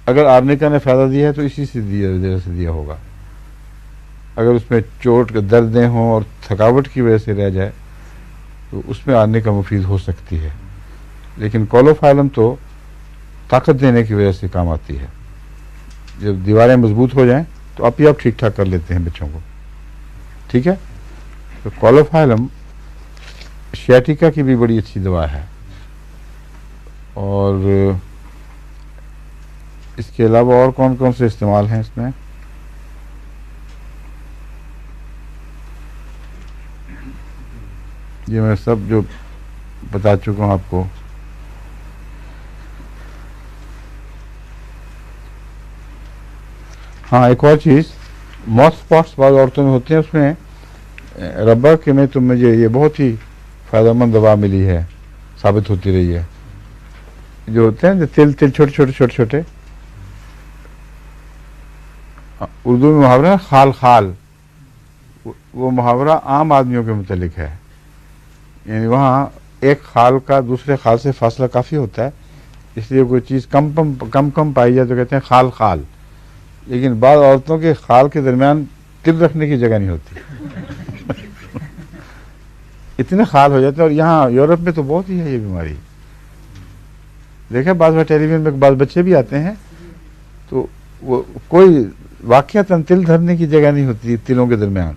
Speaker 1: اگر آرنیکا نے فائدہ دیا ہے تو اسی سے دیا ہوگا. اگر اس میں چوٹ کے دردیں ہوں اور تھکاوٹ کی وجہ سے رہ جائے تو اس میں آنے کا مفید ہو سکتی ہے. لیکن کولوفائلم تو طاقت دینے کی وجہ سے کام آتی ہے. جب دیواریں مضبوط ہو جائیں تو آپ ہی آپ ٹھیک ٹھاک کر لیتے ہیں بچوں کو. ٹھیک ہے. تو کولوفائلم شیاٹیکا کی بھی بڑی اچھی دوا ہے. اور اس کے علاوہ اور کون کون سے استعمال ہیں اس میں؟ یہ میں سب جو بتا چکا ہوں آپ کو. ہاں ایک اور چیز، ماؤتھ اسپاٹس بعض عورتوں میں ہوتے ہیں، اس میں ربا کے میں تو مجھے یہ بہت ہی فائدہ مند دوا ملی ہے، ثابت ہوتی رہی ہے. جو ہوتے ہیں تل چھوٹے چھوٹے چھوٹے چھوٹے، اردو میں محاورہ خال خال، وہ محاورہ عام آدمیوں کے متعلق ہے. یعنی وہاں ایک خال کا دوسرے خال سے فاصلہ کافی ہوتا ہے، اس لیے کوئی چیز کم پائی جائے تو کہتے ہیں خال خال. لیکن بعض عورتوں کے خال کے درمیان تل رکھنے کی جگہ نہیں ہوتی. اتنے خال ہو جاتے ہیں. اور یہاں یورپ میں تو بہت ہی ہے یہ بیماری. دیکھیں بعض ٹیلی ویژن میں بعض بچے بھی آتے ہیں تو وہ کوئی واقعتاً تل دھرنے کی جگہ نہیں ہوتی تلوں کے درمیان.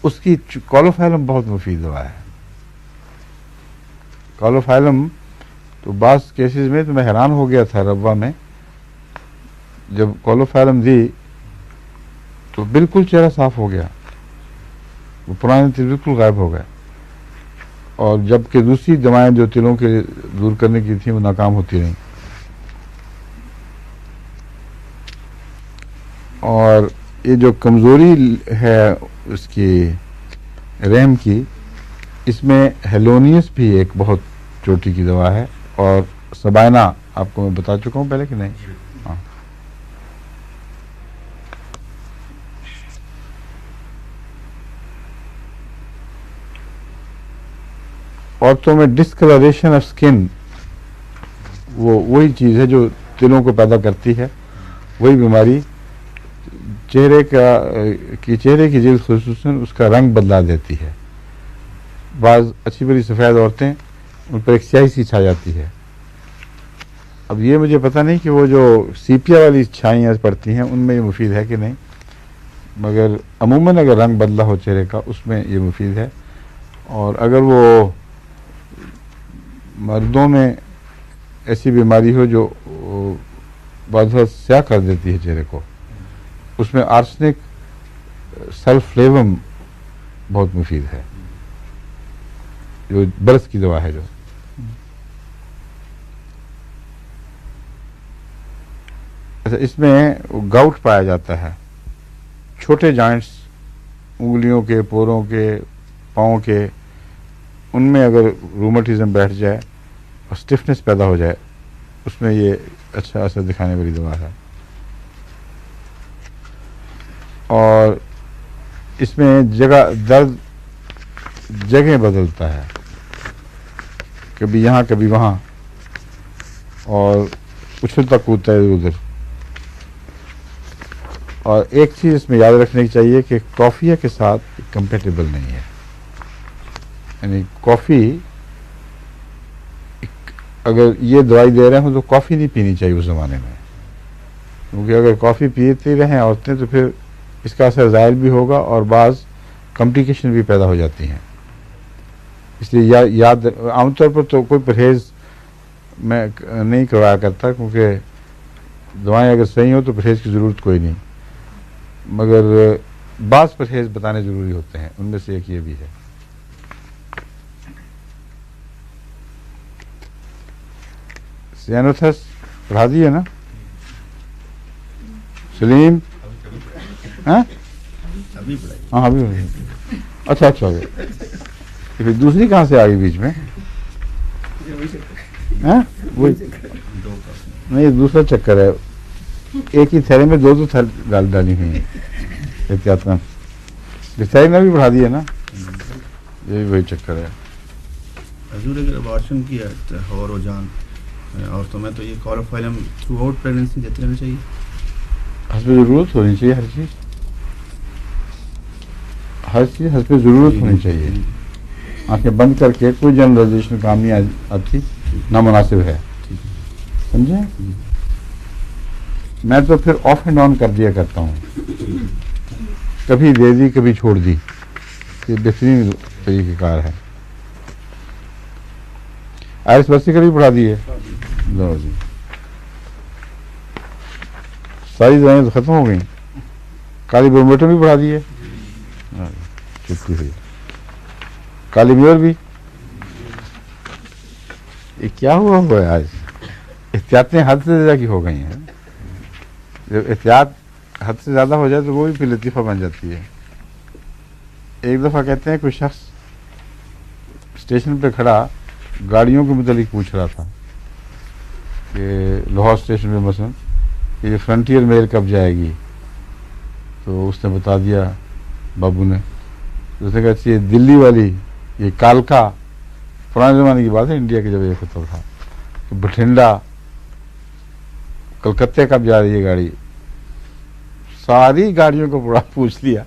Speaker 1: اس کی کولوفائلم بہت مفید دوا ہے. کولوفائلم تو بعض کیسز میں تو میں حیران ہو گیا تھا ربا میں، جب کولوفائلم دی تو بالکل چہرہ صاف ہو گیا، وہ پرانے تل بالکل غائب ہو گئے. اور جبکہ دوسری دوائیں جو تلوں کے دور کرنے کی تھیں وہ ناکام ہوتی رہیں. اور یہ جو کمزوری ہے اس کی رحم کی، اس میں ہیلونیس بھی ایک بہت چوٹی کی دوا ہے. اور سبائنا آپ کو میں بتا چکا ہوں پہلے کہ نہیں؟ ہاں. عورتوں میں ڈسکلریشن آف اسکن، وہی چیز ہے جو تلوں کو پیدا کرتی ہے. وہی بیماری چہرے کی جلد خصوصاً اس کا رنگ بدلا دیتی ہے. بعض اچھی بڑی سفید عورتیں ان پر ایک سیاہی سی چھا جاتی ہے. اب یہ مجھے پتہ نہیں کہ وہ جو سیپیا والی چھائیاں پڑتی ہیں ان میں یہ مفید ہے کہ نہیں، مگر عموماً اگر رنگ بدلا ہو چہرے کا اس میں یہ مفید ہے. اور اگر وہ مردوں میں ایسی بیماری ہو جو بعض وقت سیاہ کر دیتی ہے چہرے کو، اس میں آرسنک سلفلیوم بہت مفید ہے، جو برس کی دوا ہے. جو اچھا، اس میں گاؤٹ پایا جاتا ہے. چھوٹے جوائنٹس انگلیوں کے، پوروں کے، پاؤں کے، ان میں اگر رومٹزم بیٹھ جائے اور سٹفنس پیدا ہو جائے، اس میں یہ اچھا اثر دکھانے والی دوا ہے. اور اس میں درد جگہ بدلتا ہے، کبھی یہاں کبھی وہاں، اور اچھلتا کودتا ہے ادھر. اور ایک چیز اس میں یاد رکھنے کی چاہیے کہ کافی کے ساتھ کمپیٹیبل نہیں ہے. یعنی کافی اگر یہ دوائی دے رہے ہوں تو کافی نہیں پینی چاہیے اس زمانے میں، کیونکہ اگر کافی پیتی رہیں عورتیں تو پھر اس کا اثر ظاہر بھی ہوگا اور بعض کمپلیکیشن بھی پیدا ہو جاتی ہیں. اس لیے یاد عام طور پر تو کوئی پرہیز میں نہیں کروایا کرتا، کیونکہ دوائیں اگر صحیح ہوں تو پرہیز کی ضرورت کوئی نہیں، مگر بعض پرہیز بتانے ضروری ہوتے ہیں. ان میں سے ایک یہ بھی ہے. سیانوتھس پڑھا دیے نا سلیم؟ ہاں ابھی اچھا پھر دوسری کہاں سے آ گئی بیچ میں؟ نہیں، دوسرا چکر ہے. ایک ہی تھیلے میں دو ڈال ڈالی ہوئی ہیں احتیاط. بستاری میں بھی پڑھا دیا نا، یہ بھی وہی چکر ہے.
Speaker 2: حضور اگر ابارشن کی اور رجحان عورتوں میں تو یہ کولوفائلم تھرو آؤٹ پریگننسی دیتے رہنا چاہیے،
Speaker 1: حسب ضرورت ہونی چاہیے ہر چیز. हर चीज़ हर पे ज़रूरत होनी चाहिए। आंखें बंद करके कोई जनरलाइजेशन काम नहीं आती, नामुनासिब है, समझे। मैं तो फिर ऑफ एंड ऑन कर दिया करता हूँ, कभी दे दी कभी छोड़ दी, ये बेहतरीन तरीक़ेकार है। आयस बेसिकली पढ़ा दी है, लो जी, सारी दवाएं तो ख़त्म हो गई। काली ब्रोमेटम भी पढ़ा दी है, छुट्टी हुई। काली म्योर भी। ये क्या हुआ है आज, एहतियातें हद से ज़्यादा की हो गई हैं। जब एहतियात हद से ज़्यादा हो जाए तो वो भी फिर लतीफ़ा बन जाती है। एक दफ़ा कहते हैं कोई शख्स स्टेशन पे खड़ा गाड़ियों के मुतालिक पूछ रहा था कि लाहौर स्टेशन पे मसलन कि ये फ्रंटियर मेल कब जाएगी, तो उसने बता दिया बाबू ने। उसने कहा ये दिल्ली वाली, ये कालका, पुराने ज़माने की बात है, इंडिया के जब ये होता था, तो बठिंडा कलकत्ते कब जा रही है गाड़ी। सारी गाड़ियों को पूरा पूछ लिया,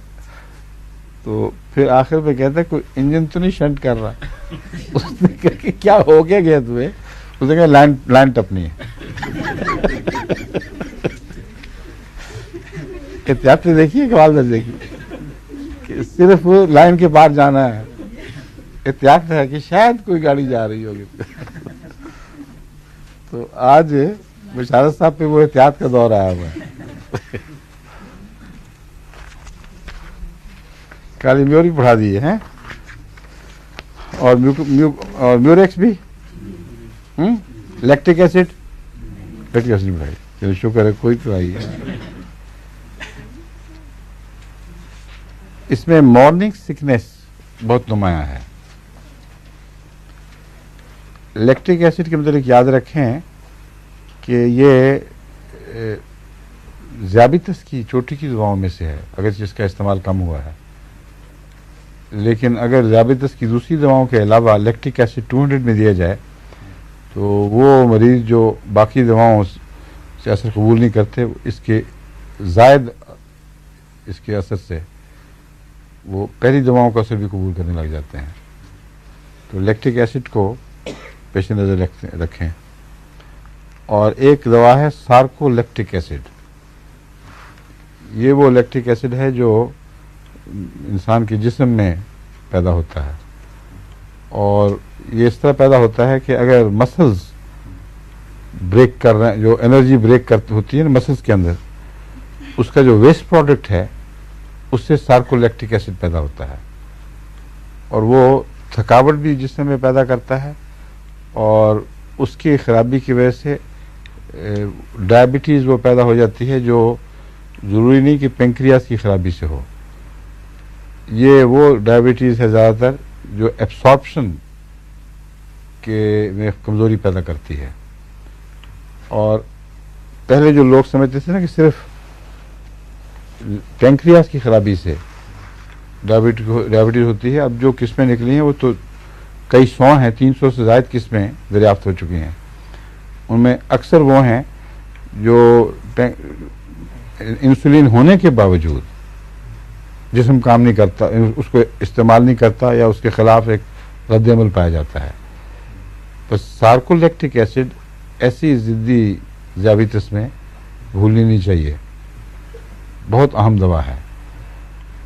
Speaker 1: तो फिर आखिर पे कहता है कोई इंजन तो नहीं शंट कर रहा। उसने कहा कि क्या हो गया तुम्हें। उसने कहा लाइन टपनी है। एहतियात से देखिए, कमाल से देखिए, सिर्फ लाइन के पार जाना है। एहतियात है कि शायद कोई गाड़ी जा रही होगी। तो आज बशारत साहब पे वो एहतियात का दौर आया हुआ है। काली म्योर भी पढ़ा दिए हैं, और म्यूरेक्स भी, लैक्टिक एसिड पढ़ाई। चलो शुक्र है कोई तो आई है। इसमें मॉर्निंग सिकनेस बहुत नुमाया है। लैक्टिक एसिड के मतलब याद रखें कि ये ज़ियाबितस की चोटी की दवाओं में से है, अगर जिसका इस्तेमाल कम हुआ है। लेकिन अगर ज़ियाबितस की दूसरी दवाओं के अलावा लैक्टिक एसिड 200 में दिया जाए तो वो मरीज़ जो बाकी दवाओं से असर कबूल नहीं करते, इसके ज़ायद इसके असर से वो पहली दवाओं का असर भी कबूल करने लग जाते हैं। तो लैक्टिक एसिड को पेश नज़र रखें। और एक दवा है सार्कोलैक्टिक एसिड। ये वो लैक्टिक एसिड है जो इंसान के जिस्म में पैदा होता है, और ये इस तरह पैदा होता है कि अगर मसल्स ब्रेक कर रहे हैं, जो एनर्जी ब्रेक कर होती है ना मसल्स के अंदर, उसका जो वेस्ट प्रोडक्ट है उससे सार्कोलैक्टिक एसिड पैदा होता है, और वो थकावट भी जिस्म में पैदा करता है, और उसकी खराबी की वजह से डायबिटीज़ वो पैदा हो जाती है, जो ज़रूरी नहीं कि पेंक्रियास की खराबी से हो। ये वो डायबिटीज़ है ज़्यादातर जो एब्सॉर्प्शन के में कमज़ोरी पैदा करती है। और पहले जो लोग समझते थे ना कि सिर्फ पेंक्रियास की खराबी से डायबिटीज़ होती है, अब जो किस्में निकली हैं वो तो कई 100 हैं, 300 से ज़ायद किस्में दरियाफ्त हो चुकी हैं। उनमें अक्सर वो हैं जो इंसुलिन होने के बावजूद जिस्म काम नहीं करता, उसको इस्तेमाल नहीं करता, या उसके ख़िलाफ़ एक रद्द-ए-अमल पाया जाता है। तो सार्कोलैक्टिक एसिड ऐसी ज़िद्दी ज़ियाबितस में भूलनी नहीं चाहिए, बहुत अहम दवा है।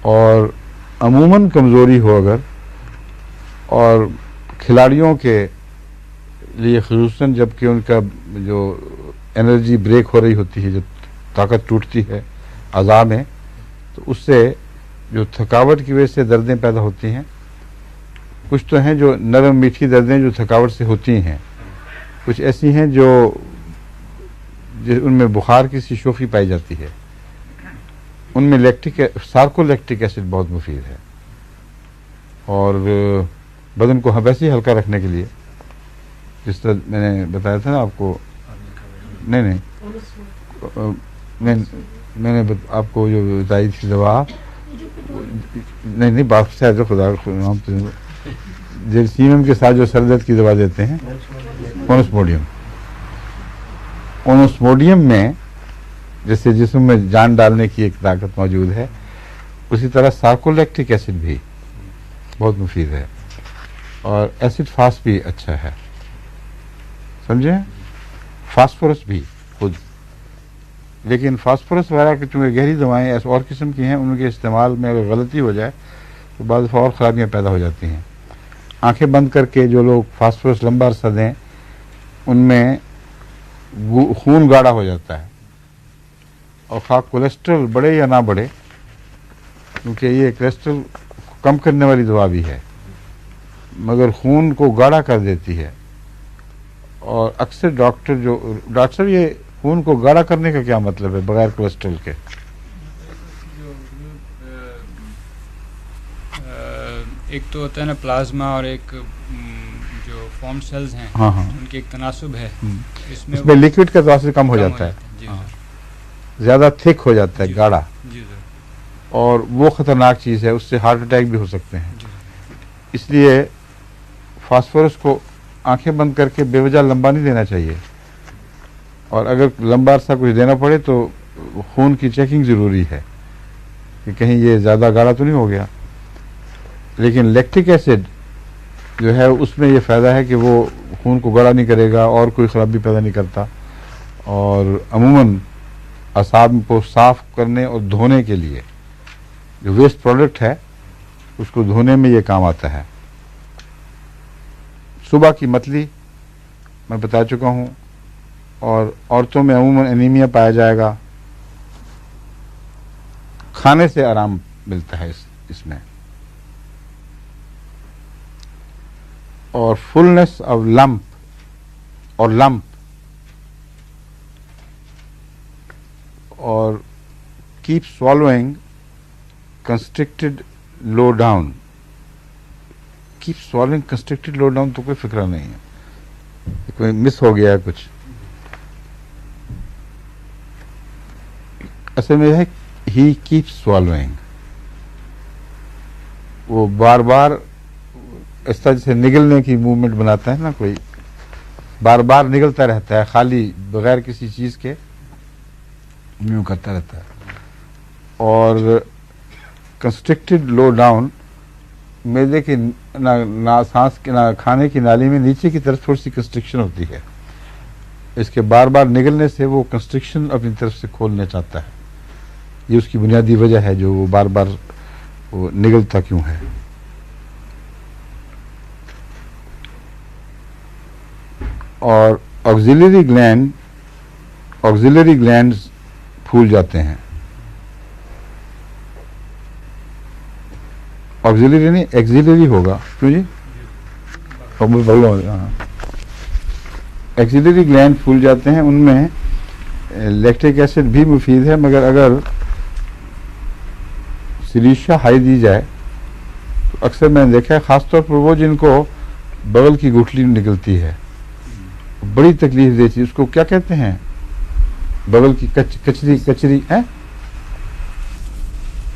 Speaker 1: और अमूमन कमज़ोरी हो अगर, और खिलाड़ियों के लिए ख़ुसूसन जबकि उनका जो एनर्जी ब्रेक हो रही होती है, जो ताकत टूटती है अज़ा में, तो उससे जो थकावट की वजह से दर्दें पैदा होती हैं। कुछ तो हैं जो नरम मीठी दर्दें जो थकावट से होती हैं, कुछ ऐसी हैं जो उनमें बुखार की सी शोफी पाई जाती है, उनमें सार्कोलैक्टिक एसिड बहुत मुफीद है। और बदन को वैसे ही हल्का रखने के लिए, जिस तरह मैंने बताया था ना आपको, मैंने आपको जो बताई थी दवा, नहीं बात शायद जो खुदा जेलसीमम के साथ जो सर दर्द की दवा देते हैं, ओनोस्मोडियम में जैसे जिस्म में जान डालने की एक ताकत मौजूद है, उसी तरह सार्कोलैक्टिक एसिड भी बहुत मुफीद है, और एसिड फास्ट भी अच्छा है, समझे। फास्फोरस भी खुद, लेकिन फास्फोरस वगैरह की चूँकि गहरी दवाएं ऐसे और किस्म की हैं, उनके इस्तेमाल में अगर गलती हो जाए तो बाद और ख़राबियाँ पैदा हो जाती हैं। आंखें बंद करके जो लोग फास्फोरस लंबा अरसा दें, उनमें खून गाढ़ा हो जाता है, और खा कोलेस्ट्रॉल बढ़े या ना बढ़े, क्योंकि ये कोलेस्ट्रॉल कम करने वाली दवा भी है, मगर खून को गाढ़ा कर देती है। और अक्सर डॉक्टर साहब ये खून को गाढ़ा करने का क्या मतलब है बगैर कोलेस्ट्रॉल के?
Speaker 5: एक तो होता है ना प्लाज्मा, और एक जो फॉर्म सेल्स हैं,
Speaker 1: हाँ हाँ,
Speaker 5: उनकी एक तनासुब है, इसमें
Speaker 1: इसमें लिक्विड का तासुर कम हो जाता है,
Speaker 5: जी
Speaker 1: हाँ,
Speaker 5: सर,
Speaker 1: ज़्यादा थिक हो जाता है,
Speaker 5: जी
Speaker 1: गाढ़ा,
Speaker 5: जी सर,
Speaker 1: और वो ख़तरनाक चीज़ है, उससे हार्ट अटैक भी हो सकते हैं।
Speaker 5: जी सर।
Speaker 1: इसलिए फास्फोरस को आंखें बंद करके बेवजह लंबा नहीं देना चाहिए, और अगर लंबा अरसा कुछ देना पड़े तो खून की चेकिंग ज़रूरी है कि कहीं ये ज़्यादा गाढ़ा तो नहीं हो गया। लेकिन लैक्टिक एसिड जो है उसमें ये फ़ायदा है कि वो खून को गाढ़ा नहीं करेगा और कोई ख़राबी पैदा नहीं करता, और अमूमन असाब को साफ़ करने और धोने के लिए जो वेस्ट प्रोडक्ट है उसको धोने में ये काम आता है। सुबह की मतली मैं बता चुका हूँ, और औरतों में अमूमन एनीमिया पाया जाएगा, खाने से आराम मिलता है इसमें, और फुलनेस ऑफ लंप और keep swallowing constricted low down। Keep swallowing constricted low down तो कोई फिक्र नहीं है, कोई मिस हो गया है कुछ। असल में है ही कीप swallowing, वो बार बार इस तरह जैसे निगलने की मूवमेंट बनाता है ना, कोई बार बार निगलता रहता है, खाली बगैर किसी चीज़ के यूँ करता रहता है। और कंस्ट्रिक्टेड लो डाउन, मैदे की ना सांस के ना खाने की नाली में नीचे की तरफ थोड़ी सी कंस्ट्रिक्शन होती है, इसके बार बार निगलने से वो कंस्ट्रिक्शन अपनी तरफ से खोलना चाहता है। ये उसकी बुनियादी वजह है जो वो बार बार वो निगलता क्यों है। और ऑक्सिलरी ग्लैंड्स फूल जाते हैं। ऑक्सिलरी नहीं, एक्सिलरी होगा, क्यों जी? एक्सिलरी ग्लैंड फूल जाते हैं, उनमें लैक्टिक एसिड भी मुफीद है, मगर अगर सिलिशिया हाई दी जाए तो अक्सर मैंने देखा है, ख़ासतौर पर वो जिनको बगल की गुठली निकलती है, बड़ी तकलीफ देती है। उसको क्या कहते हैं? बगल की कचरी है।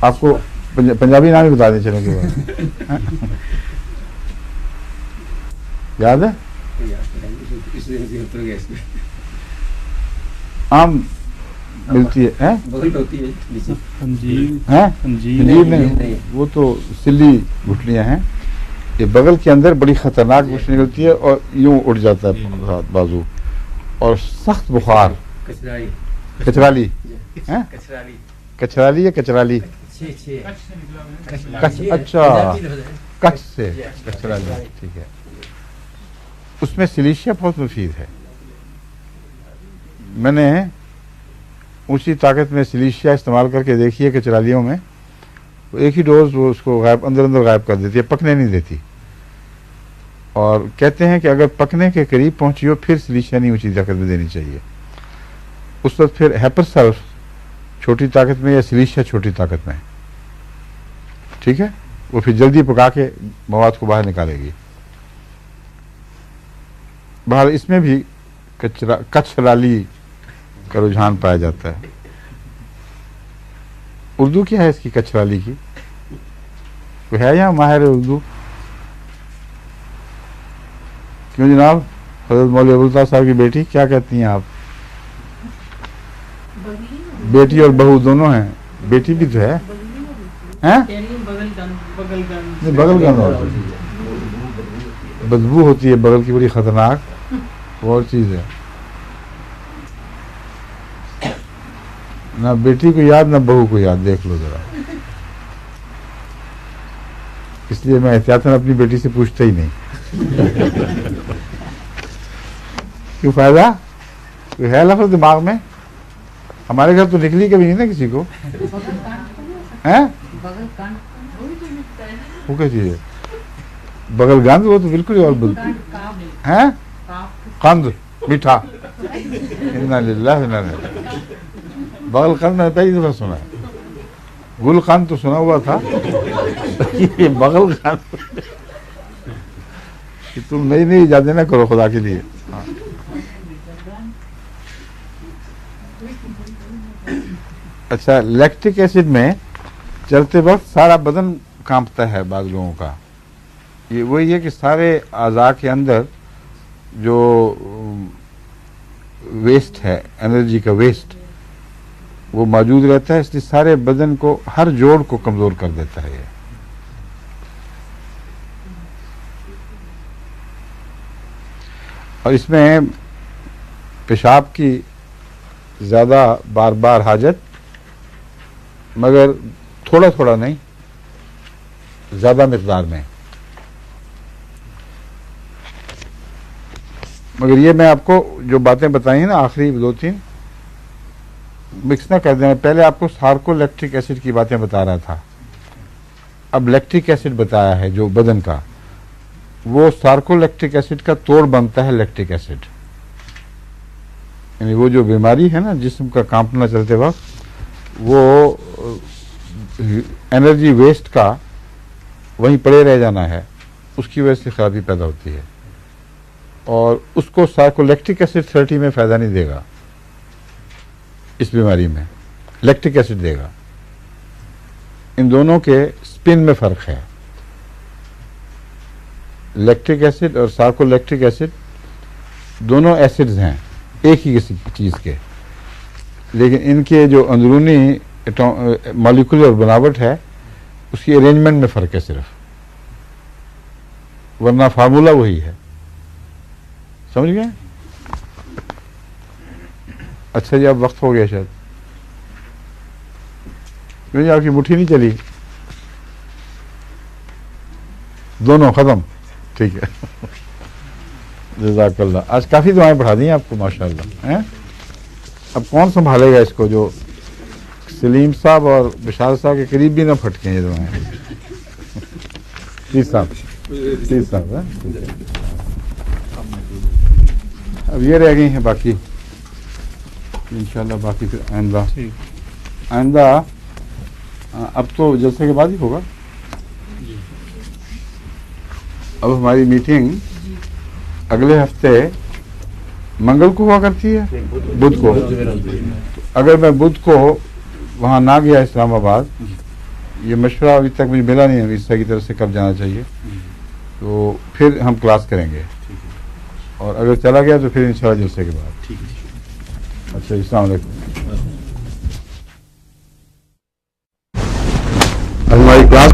Speaker 1: आपको पंजाबी नाम ही बता दें चलो के बाद। याद है? आम मिलती है,
Speaker 3: अंजीर
Speaker 1: नहीं, वो तो सिल्ली गुठलियां हैं। ये बगल के अंदर बड़ी खतरनाक गुठली निकलती है और यूं उड़ जाता है बाजू, और सख्त बुखार। कचराली है, कचराली या कचराली? अच्छा, कच्छ से कचराली, ठीक है। उसमें सिलिशिया बहुत मुफीद है। मैंने ऊंची ताकत में सिलिशिया इस्तेमाल करके देखी है कचरालियों में, वो एक ही डोज वो उसको अंदर गायब कर देती है, पकने नहीं देती। और कहते हैं कि अगर पकने के करीब पहुंची हो फिर सिलिशिया नहीं ऊंची ताकत में देनी चाहिए। उस वक्त फिर हेपरसल्फ छोटी ताकत में या सिलिशिया छोटी ताकत में, ठीक है, वो फिर जल्दी पका के मवाद को बाहर निकालेगी। बाहर इसमें भी कचराली का रुझान पाया जाता है। उर्दू क्या है इसकी, कचराली की? कोई है यहाँ माहिर उर्दू? क्यों जनाब? हज़रत मौलवी अबुल ताज साहब की बेटी, क्या कहती हैं आप? बेटी और बहू दोनों हैं, बेटी भी तो है। हैं?
Speaker 6: बगल गन
Speaker 1: नहीं, बगल गन और बदबू होती है बगल की बड़ी खतरनाक, वो और चीज है। ना बेटी को याद ना बहू को याद, देख लो जरा। इसलिए मैं एहतियातन अपनी बेटी से पूछता ही नहीं। क्यों फायदा? कोई है लफ्ज़ दिमाग में? हमारे घर तो निकली कभी नहीं ना किसी को, हैं? वो क्या चीज है? बगल गंद, वो तो बिल्कुल ही और हैं? कंद मीठा। इन्ना लिल्लाह व इन्ना इलैहि राजिऊन। बगल कंद मैंने पहली दफा सुना है। गुल कंद तो सुना हुआ था, ये बगल कंद। कि तुम नई नई इजाज़तें ना करो खुदा के लिए। हाँ। अच्छा, लैक्टिक एसिड में चलते वक्त सारा बदन कांपता है बाज़ लोगों का। ये वही है कि सारे अज़ा के अंदर जो वेस्ट है, एनर्जी का वेस्ट, वो मौजूद रहता है, इसलिए सारे बदन को, हर जोड़ को कमज़ोर कर देता है ये। और इसमें पेशाब की ज़्यादा बार बार हाजत, मगर थोड़ा थोड़ा नहीं, ज़्यादा मिक़दार में। मगर ये मैं आपको जो बातें बताई हैं ना आखिरी 2-3, मिक्स ना कर दें। पहले आपको सार्कोलैक्टिक एसिड की बातें बता रहा था, अब लैक्टिक एसिड बताया है जो बदन का। वो सार्कोलैक्टिक एसिड का तोड़ बनता है लैक्टिक एसिड। यानी वो जो बीमारी है ना जिस्म का कांपना चलते वक्त, वो एनर्जी वेस्ट का वहीं पड़े रह जाना है, उसकी वजह से खराबी पैदा होती है। और उसको सार्कोलैक्टिक एसिड थेरेपी में फ़ायदा नहीं देगा, इस बीमारी में लैक्टिक एसिड देगा। इन दोनों के स्पिन में फ़र्क है। लैक्टिक एसिड और सार्कोलैक्टिक एसिड दोनों एसिड्स हैं एक ही किसी चीज़ के, लेकिन इनके जो अंदरूनी मॉलिक्यूलर बनावट है उसकी अरेंजमेंट में फ़र्क है सिर्फ, वरना फार्मूला वही है। समझ गए? अच्छा जी, अब वक्त हो गया शायद। क्यों जी, आपकी मुट्ठी नहीं चली? दोनों ख़त्म? ठीक है। जज़ाकल्लाह। आज काफ़ी दुआएं पढ़ा दी आपको माशाअल्लाह, हैं? अब कौन संभालेगा इसको, जो सलीम साहब और बिशार साहब के करीब भी ना फटके ये दुआएं। प्लीज साहब, प्लीज साहब, हैं? अब ये रह गई हैं बाकी, इंशाल्लाह बाकी फिर आइंदा अब तो जलसे के बाद ही होगा। अब हमारी मीटिंग अगले हफ्ते मंगल को हुआ करती है, बुध को। अगर मैं बुध को वहाँ ना गया इस्लामाबाद, ये मशवरा अभी तक मुझे मिला नहीं है ईसा की तरफ से कब जाना चाहिए, तो फिर हम क्लास करेंगे। और अगर चला गया तो फिर इंशाल्लाह जलसे के बाद। अच्छा, अस्सलाम वालेकुम। हमारी क्लास